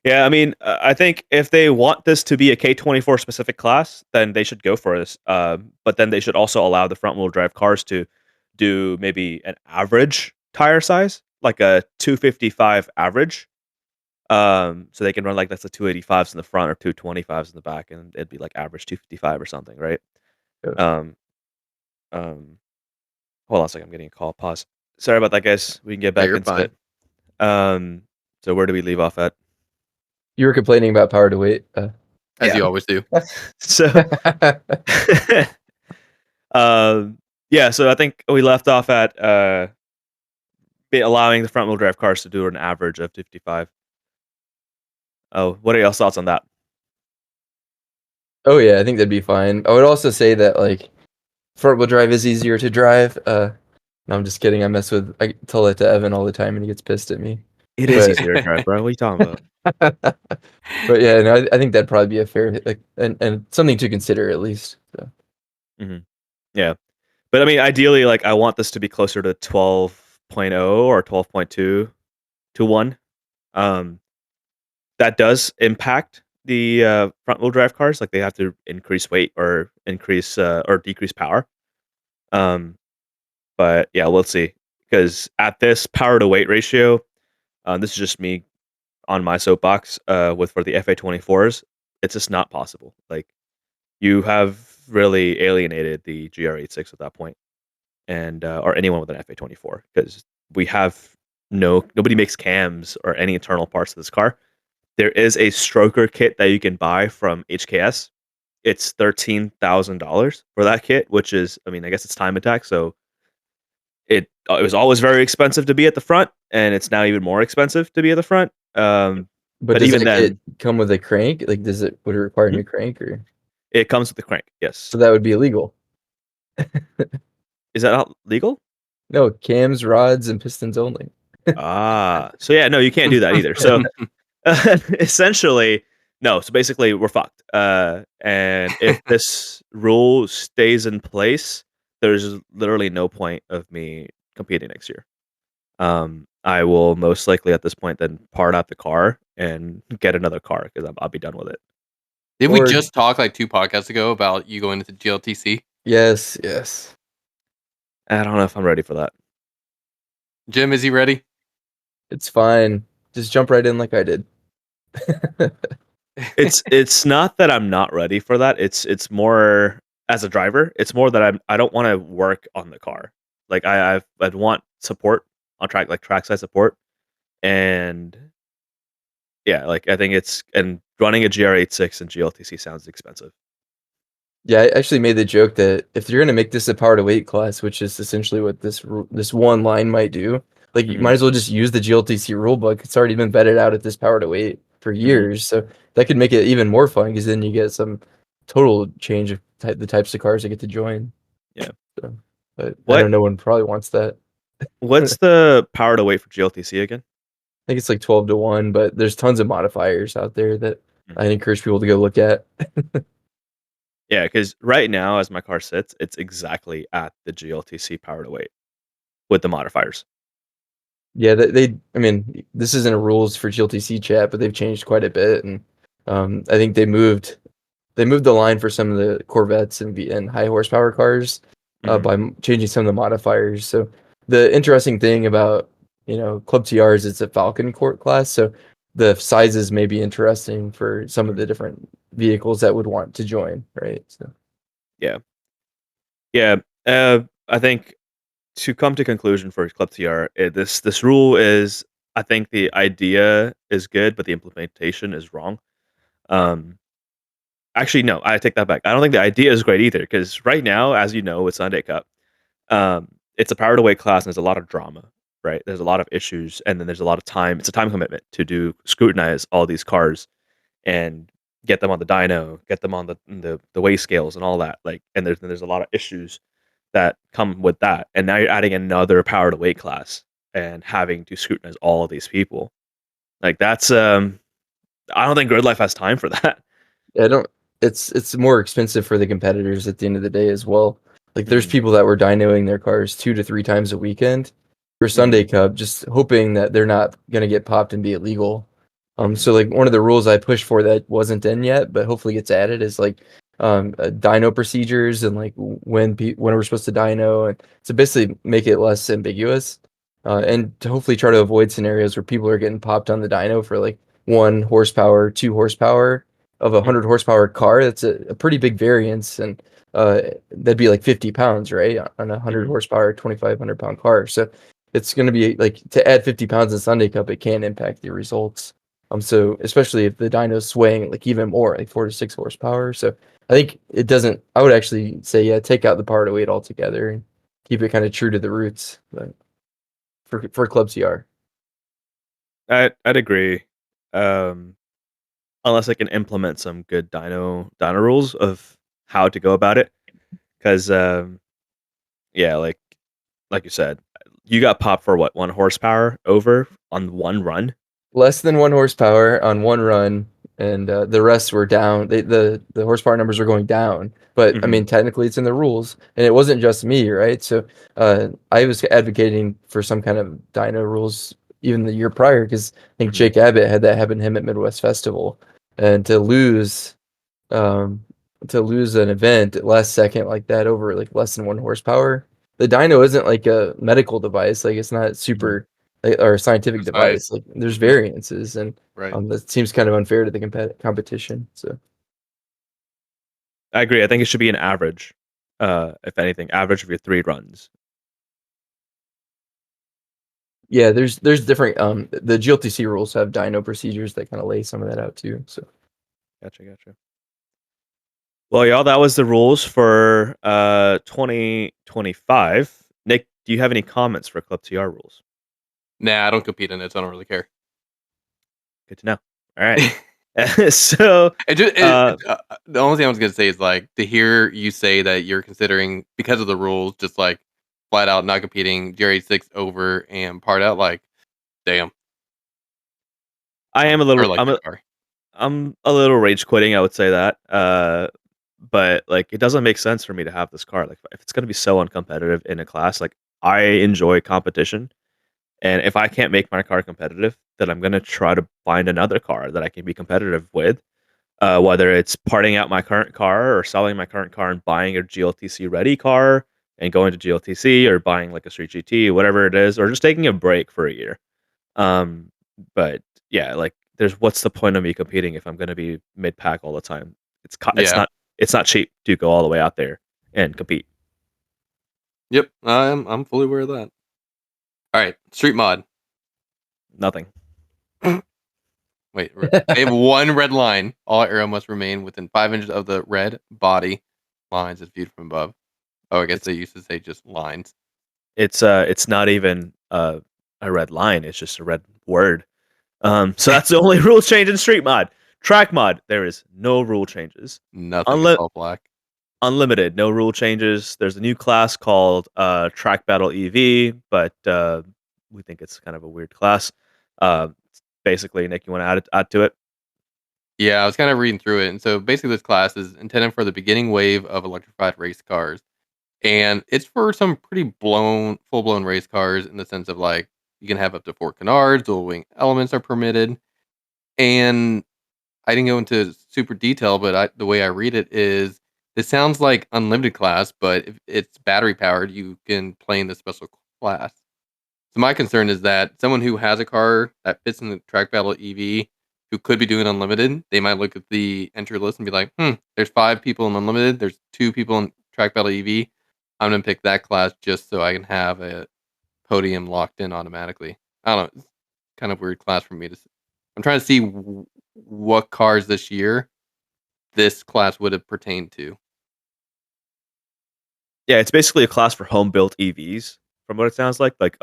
Yeah, I mean, I think if they want this to be a K24 specific class, then they should go for this. But then they should also allow the front wheel drive cars to do maybe an average tire size, like a 255 average. So they can run like that's the 285s in the front or 225s in the back, and it'd be like average 255 or something, right? yeah. Um, um, hold on a second, I'm getting a call. Pause. Sorry about that, guys. We can get Yeah, back you're into fine. it. So where do we leave off at? You were complaining about power to weight. As Yeah. you always do. So yeah, so I think we left off at allowing the front wheel drive cars to do an average of 55. Oh, what are y'all's thoughts on that? Oh yeah, I think that'd be fine. I would also say that like front-wheel drive is easier to drive. No, I'm just kidding. I tell that to Evan all the time, and he gets pissed at me. It is But easier to drive, bro. What are you talking about? but yeah, no, I think that'd probably be a fair like and something to consider at least. So. Hmm. Yeah, but I mean, ideally, like I want this to be closer to 12.0 or 12.2 to 1. Um, that does impact the front wheel drive cars. Like they have to increase weight or increase or decrease power. Um, but yeah, we'll see. Because at this power to weight ratio, this is just me on my soapbox with for the FA24s. It's just not possible. Like you have really alienated the GR86 at that point, and or anyone with an FA24 because we have nobody makes cams or any internal parts of this car. There is a stroker kit that you can buy from HKS. It's $13,000 for that kit, which is, I mean, I guess it's time attack, so it was always very expensive to be at the front, and it's now even more expensive to be at the front. But But does even that kit then, come with a crank? Like, would it require a mhm, new crank, or it comes with the crank. so Yes, that would be illegal? is that not legal? No, cams, rods, and pistons only. Ah, so yeah, no, you can't do that either. So essentially, no. So basically, we're fucked. And if this rule stays in place, there's literally no point of me competing next year. I will most likely at this point then part out the car and get another car because I'll be done with it. Did we Or just talk like 2 podcasts ago about you going into GLTC? yes, yes, I don't know if I'm ready for that. Jim, is he ready? it's fine. Just jump right in like I did. It's not that I'm not ready for that. It's more as a driver. It's more that I don't want to work on the car. Like I'd want support on track, like trackside support, and yeah, like I think it's and running a GR86 and GLTC sounds expensive. Yeah, I actually made the joke that if you're gonna make this a power to weight class, which is essentially what this one line might do, like you Hmm. might as well just use the GLTC rulebook. It's already been vetted out at this power to weight for Hmm. years, so that could make it even more fun because then you get some total change of the types of cars that get to join. Yeah. So, but I know What no one probably wants that. I what's the power to weight for GLTC again? think it's like 12 to 1, but there's tons of modifiers out there that Mm. I encourage people to go look at. Yeah, because right now, as my car sits, it's exactly at the GLTC power to weight with the modifiers. Yeah, I mean, this isn't a rules for GLTC chat, but they've changed quite a bit, and I think they moved the line for some of the Corvettes and high horsepower cars Hmm. by changing some of the modifiers. So the interesting thing about Club TR is it's a Falcon Court class, so the sizes may be interesting for some of Hmm. the different vehicles that would want to join, right? So Yeah, yeah. I think to come to conclusion for Club TR, this rule is, I think the idea is good, but the implementation is wrong. Um, Actually, no, I take that back. I don't think the idea is great either, because right now, as you know, with Sunday Cup, it's a power to weight class and there's a lot of drama, right? There's a lot of issues, and then there's a lot of time. It's a time commitment to do scrutinize all these cars and get them on the dyno, get them on the weigh scales and all that. Like, and there's a lot of issues that come with that. And now you're adding another power to weight class and having to scrutinize all of these people. Like that's I don't think Gridlife has time for that. I don't. It's more expensive for the competitors at the end of the day as well. Like there's Mhm, people that were dynoing their cars 2 to 3 times a weekend for Sunday mhm, Cup, just hoping that they're not gonna get popped and be illegal. mhm, So like one of the rules I pushed for that wasn't in yet, but hopefully gets added is like dyno procedures and like when we're supposed to dyno, and to basically make it less ambiguous, and to hopefully try to avoid scenarios where people are getting popped on the dyno for like 1 horsepower, 2 horsepower of a mhm, 100 horsepower car. That's a pretty big variance, and that'd be like 50 pounds, right, on a hundred mhm. horsepower, 2,500 pound car. So it's going to be like to add 50 pounds in Sunday Cup, it can impact the results. So especially if the dyno's swaying like even more, like 4 to 6 horsepower. So I think it doesn't. I would actually say, yeah, take out the power to weight altogether and keep it kind of true to the roots. But for Club CR. I'd agree. Um, Unless I can implement some good dyno rules of how to go about it, because yeah, like you said, you got popped for what, 1 horsepower over on one run. Less than 1 horsepower on one run, and the rest were down. The horsepower numbers are going down, but I Hmm. mean, technically, it's in the rules, and it wasn't just me, right? So I was advocating for some kind of dyno rules even the year prior because I think Hmm. Jake Abbott had that happen to him at Midwest Festival, and um, to lose an event at last second like that over like less than 1 horsepower. The dyno isn't like a medical device, like it's not Hmm. super or a scientific Precise. device. Like there's Hmm. variances, and Right. that seems kind of unfair to the competition. So I agree. I think it should be an average. If anything, average of your 3 runs. yeah, there's different. The GLTC rules have dyno procedures that kind of lay some of that out too. So Gotcha, gotcha. Well, y'all, that was the rules for 2025. Nick, do you have any comments for Club TR rules? Nah, I don't compete in it, so I don't really care. Good to know. All right. So, The only thing I was gonna say is like to hear you say that you're considering because of the rules, just like flat out not competing GR86 over and part out. Like, damn, I am I really like that car. I'm a little rage quitting, I would say that. But like it doesn't make sense for me to have this car. Like if it's gonna be so uncompetitive in a class, like I enjoy competition. And if I can't make my car competitive, then I'm gonna try to find another car that I can be competitive with. Whether it's parting out my current car or selling my current car and buying a GLTC ready car and going to GLTC or buying like a Street GT, whatever it is, or just taking a break for a year. Um, but yeah, like there's what's the point of me competing if I'm gonna be mid pack all the time? Yeah. It's not cheap to go all the way out there and compete. Yep. I'm fully aware of that. All right. Street mod. Nothing. Wait. They have one red line. All arrow must remain within 5 inches of the red body lines as viewed from above. Oh, I guess It's they used to say just lines. it's not even a red line. It's just a red word. So that's the only rule change in street mod. Track mod, there is no rule changes. Nothing. It's Unli- all black. Unlimited, no rule changes. There's a new class called Track Battle EV, but we think it's kind of a weird class. Uh, Basically, Nick, you want to add to it? Yeah, I was kind of reading through it, and so basically, this class is intended for the beginning wave of electrified race cars, and it's for some pretty full blown race cars in the sense of like you can have up to 4 canards, dual wing elements are permitted, and I didn't go into super detail, but the way I read it is it sounds like unlimited class, but if it's battery powered, you can play in the special class. So my concern is that someone who has a car that fits in the track battle EV who could be doing unlimited, they might look at the entry list and be like, there's 5 people in unlimited, there's 2 people in track battle EV. I'm gonna pick that class just so I can have a podium locked in automatically. I don't know. It's kind of weird class for me to. I'm trying to see what cars this year this class would have pertained to. Yeah, it's basically a class for home built EVs, from what it sounds like. Like,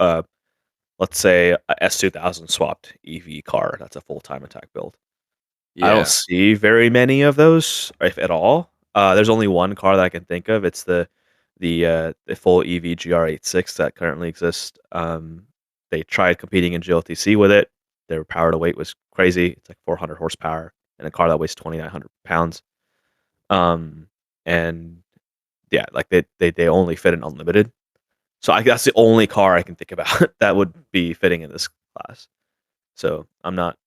let's say a S2000 swapped EV car. That's a full time attack build. I don't Yeah. see very many of those, if at all. There's only one car that I can think of. It's the full EV GR86 that currently exists. They tried competing in GLTC with it. Their power to weight was crazy. It's like 400 horsepower in a car that weighs 2,900 pounds. Um, and yeah, like they only fit in unlimited. So that's the only car I can think about that would be fitting in this class. So I'm not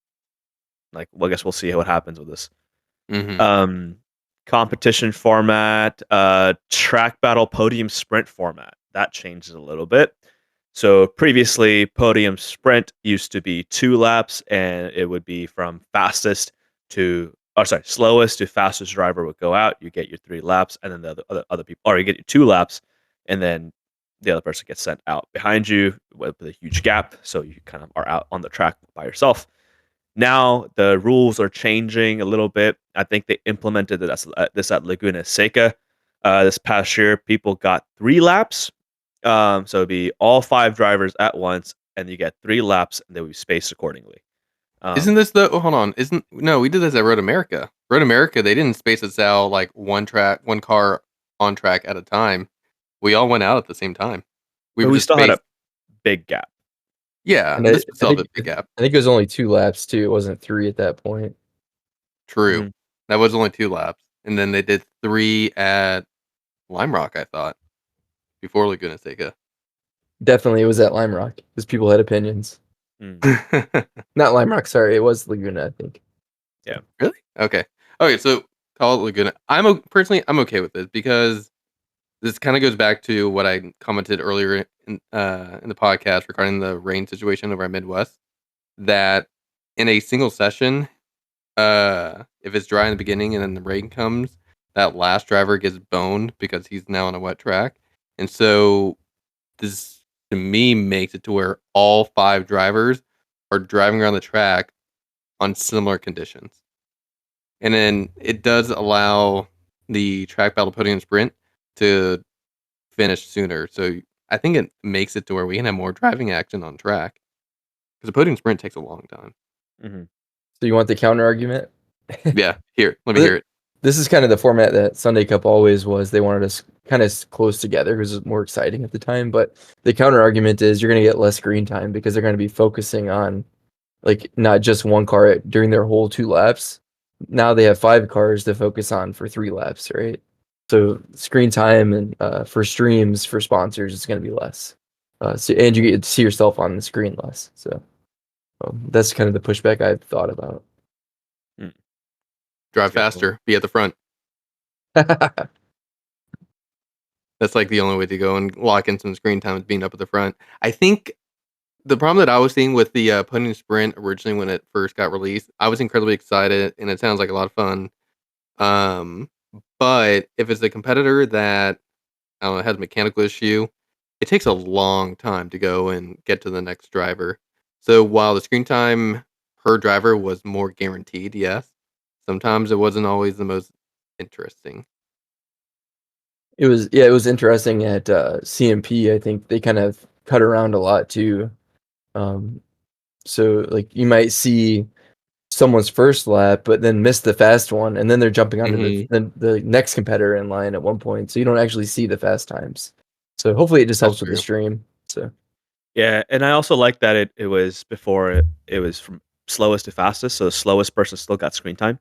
like, well, I guess we'll see what happens with this. Mm-hmm. Competition format, track battle podium sprint format. That changes a little bit. So previously, podium sprint used to be 2 laps, and it would be from slowest to fastest driver would go out. You get your 3 laps, and then the other people, or you get your 2 laps, and then the other person gets sent out behind you with a huge gap, so you kind of are out on the track by yourself. Now the rules are changing a little bit. I think they implemented this at Laguna Seca this past year. People got 3 laps, so it'd be all 5 drivers at once, and you get 3 laps, and they would be spaced accordingly. Isn't this the? Oh, hold on. Isn't no? We did this at Road America. Road America. They didn't space us out like one car on track at a time. We all went out at the same time. We But were we just still had spaced. a big gap. Yeah, And this would still have a big gap. I think it was only 2 laps too. It wasn't 3 at that point. True. Mhm. That was only 2 laps, and then they did 3 at Lime Rock. I thought before Laguna Seca. Definitely, it was at Lime Rock because people had opinions. Mm, Not Lime Rock, sorry, it was Laguna, I think. yeah. Really? Okay. Okay. So call it Laguna. Personally, I'm okay with this because this kind of goes back to what I commented earlier in the podcast regarding the rain situation over at Midwest. That in a single session, if it's dry in the beginning and then the rain comes, that last driver gets boned because he's now on a wet track, and so this to me makes it to where all 5 drivers are driving around the track on similar conditions. And then it does allow the track battle podium sprint to finish sooner. So I think it makes it to where we can have more driving action on track because the podium sprint takes a long time. Mm-hmm. So you want the counter argument? Yeah, here, let me hear it. This is kind of the format that Sunday Cup always was. They wanted us kind of close together because it was more exciting at the time. But the counter argument is you're going to get less screen time because they're going to be focusing on like not just one car during their whole 2 laps. Now they have 5 cars to focus on for 3 laps, right? So screen time and for streams for sponsors is going to be less. And you get to see yourself on the screen less. So that's kind of the pushback I've thought about. Drive faster, be at the front. That's like the only way to go and lock in some screen time is being up at the front. I think the problem that I was seeing with the podium sprint originally when it first got released, I was incredibly excited and it sounds like a lot of fun. But if it's a competitor that I don't know, has a mechanical issue, it takes a long time to go and get to the next driver. So while the screen time per driver was more guaranteed, yes, sometimes it wasn't always the most interesting. It was interesting at CMP. I think they kind of cut around a lot too. So like you might see someone's first lap, but then miss the fast one, and then they're jumping onto the next competitor in line at one point. So you don't actually see the fast times. So hopefully it just helps with the stream. So yeah, and I also like that it was before it was from slowest to fastest, so the slowest person still got screen time.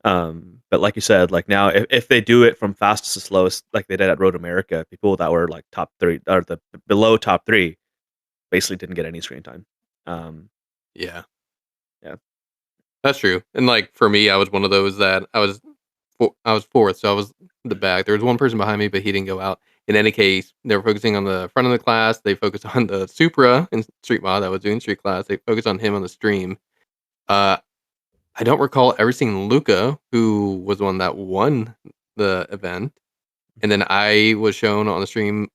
But like you said, like now if they do it from fastest to slowest, like they did at Road America, people that were like top 3 or the below top 3 basically didn't get any screen time. Yeah. Yeah. That's true. And like for me, I was one of those that I was fourth, so I was the back. There was one person behind me, but he didn't go out. In any case, they were focusing on the front of the class. They focused on the Supra in Street Mod that was doing street class. They focused on him on the stream. I don't recall ever seeing Luca, who was the one that won the event. and then I was shown on the stream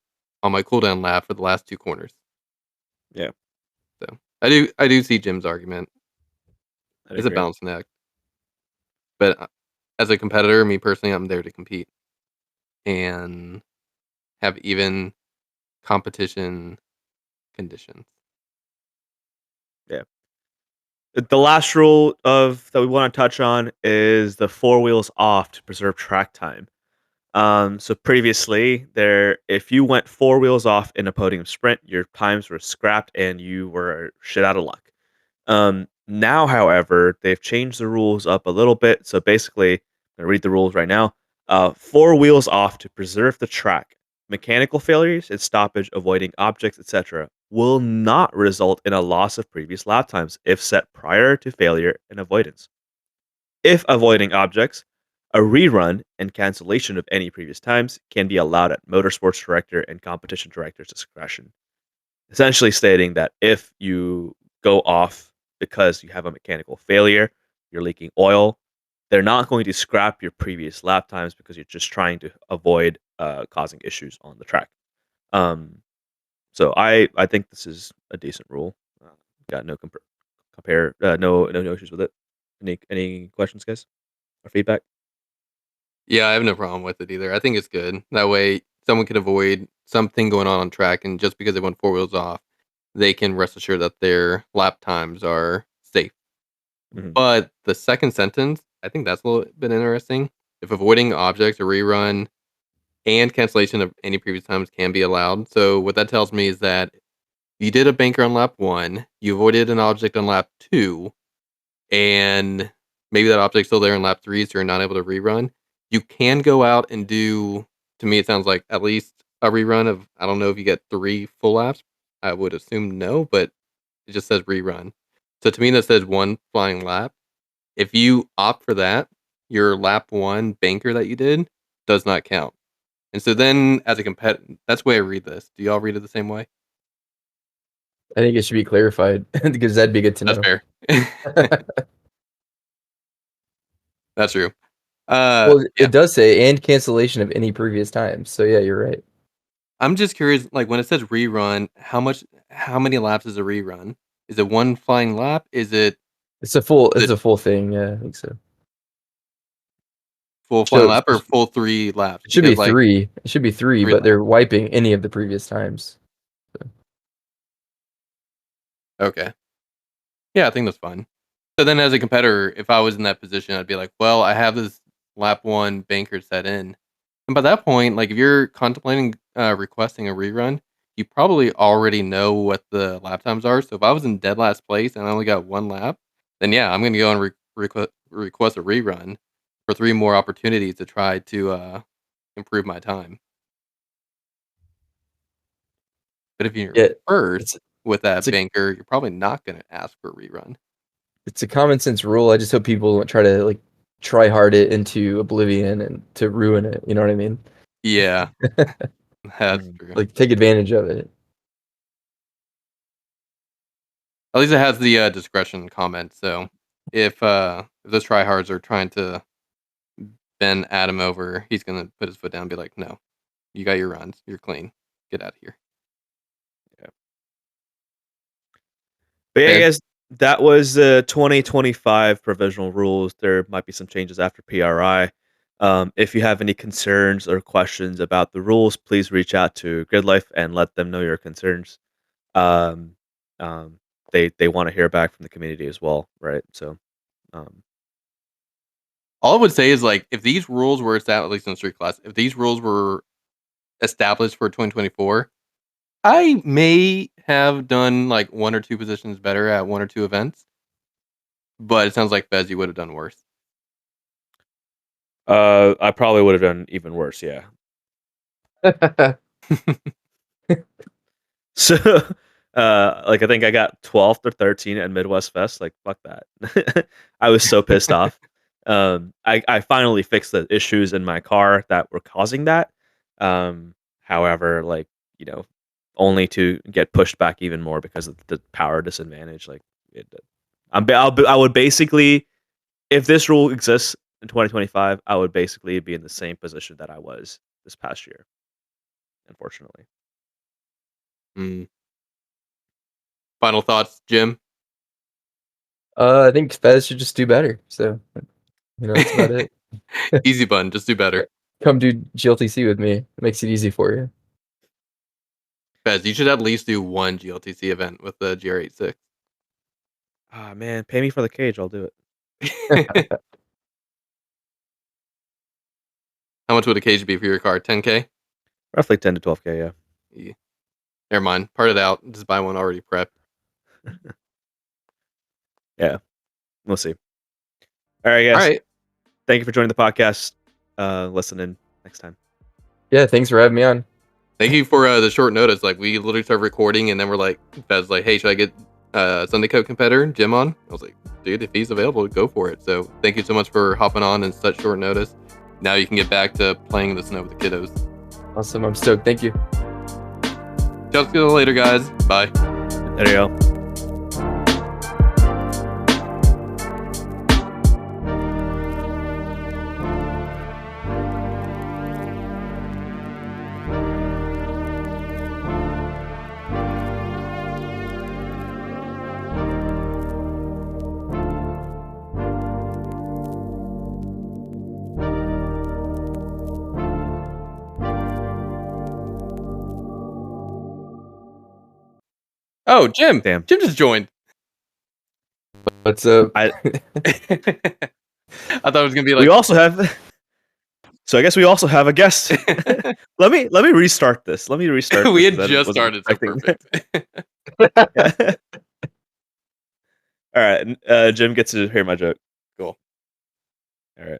on my cooldown lap for the last 2 corners. Yeah. So I do see Jim's argument. I'd It's a agree. balancing act. But as a competitor, me personally, I'm there to compete and have even competition conditions. Yeah. The last rule of that we want to touch on is the 4 wheels off to preserve track time. So previously, if you went 4 wheels off in a podium sprint, your times were scrapped and you were shit out of luck. Now, however, they've changed the rules up a little bit. So basically, I'm gonna read the rules right now. 4 wheels off to preserve the track. Mechanical failures and stoppage, avoiding objects, etc., will not result in a loss of previous lap times if set prior to failure and avoidance. If avoiding objects, a rerun and cancellation of any previous times can be allowed at motorsports director and competition director's discretion. Essentially stating that if you go off because you have a mechanical failure, you're leaking oil, they're not going to scrap your previous lap times because you're just trying to avoid causing issues on the track. So I think this is a decent rule. Got no no issues with it. Any questions, guys, or feedback? Yeah, I have no problem with it either. I think it's good. That way, someone can avoid something going on track, and just because they went 4 wheels off, they can rest assured that their lap times are safe. Mhm. But the second sentence, I think that's a little bit interesting. If avoiding objects, a rerun, and cancellation of any previous times can be allowed. So what that tells me is that you did a banker on lap 1, you avoided an object on lap 2, and maybe that object's still there in lap 3, so you're not able to rerun. You can go out and do, to me, it sounds like at least a rerun of, I don't know if you get 3 full laps. I would assume no, but it just says rerun. So to me, that says 1 flying lap. If you opt for that, your lap 1 banker that you did does not count. And so then as a that's the way I read this. Do y'all read it the same way? I think it should be clarified because that'd be good to That's know. fair. That's true. Well, Yeah. it does say and cancellation of any previous times. So yeah, you're right. I'm just curious, like when it says rerun, how many laps is a rerun? Is it 1 flying lap? Is it It's a the full thing. Yeah, I think so. full flying So lap or full 3 laps? it should be Because like 3. It should be 3, 3 but laps. they're wiping any of the previous times. Okay. Yeah, I think that's fine. So then as a competitor, if I was in that position, I'd be like, well, I have this lap 1 banker set in. And by that point, like if you're contemplating requesting a rerun, you probably already know what the lap times are. So if I was in dead last place and I only got 1 lap, then yeah, I'm going to go and request a rerun for 3 more opportunities to try to improve my time. But if you're Yeah, first it's with it's that a banker, you're probably not going to ask for a rerun. it's a common sense rule. I just hope people don't try to like try hard it into oblivion and to ruin it. You know what I mean? Yeah, that's Mhm. true. Like take advantage of it. At least it has the discretion comment. So if those tryhards are trying to bend Adam over, he's gonna put his foot down and be like, "No, you got your runs. You're clean. Get out of here." Yeah. But yeah, And guys, that was the 2025 provisional rules. There might be some changes after PRI. If you have any concerns or questions about the rules, please reach out to Gridlife and let them know your concerns. Um, um, they want to hear back from the community as well, right? So, um, all I would say is like, if these rules were established, at least in the street class, if these rules were established for 2024, I may have done like 1 or 2 positions better at 1 or 2 events. But it sounds like Fez, you would have done worse. I probably would have done even worse. Yeah. So, like I think I got 12th or 13th at Midwest Fest. Like fuck that. I was so pissed off. I finally fixed the issues in my car that were causing that. However, like you know, only to get pushed back even more because of the power disadvantage. Like, it, I would basically, if this rule exists in 2025, I would basically be in the same position that I was this past year, unfortunately. Final thoughts, Jim? I think Fez should just do better. So, that's about it. Easy button, just do better. Come do GLTC with me. It makes it easy for you. Fez, you should at least do one GLTC event with the GR86. Ah, man, pay me for the cage. I'll do it. How much would a cage be for your car? 10K? Roughly 10 to 12K, yeah. Never mind. Part it out. Just buy one already prepped. Yeah. We'll see. All right, guys. All right. Thank you for joining the podcast. Listen in next time. Yeah, thanks for having me on. Thank you for the short notice. Like, we literally started recording, and then we're like, Fez like, hey, should I get Sunday Coat competitor Jim on? I was like, dude, if he's available, go for it. So thank you so much for hopping on in such short notice. Now you can get back to playing in the snow with the kiddos. Awesome. I'm stoked. Thank you. Just see you later, guys. Bye. There you go. Oh, Jim. Damn. Jim just joined. What's up? I thought it was gonna be like. We also have. So I guess we also have a guest. Let me restart this. Let me restart. We this, had just started. So perfect. All right. Jim gets to hear my joke. Cool. All right.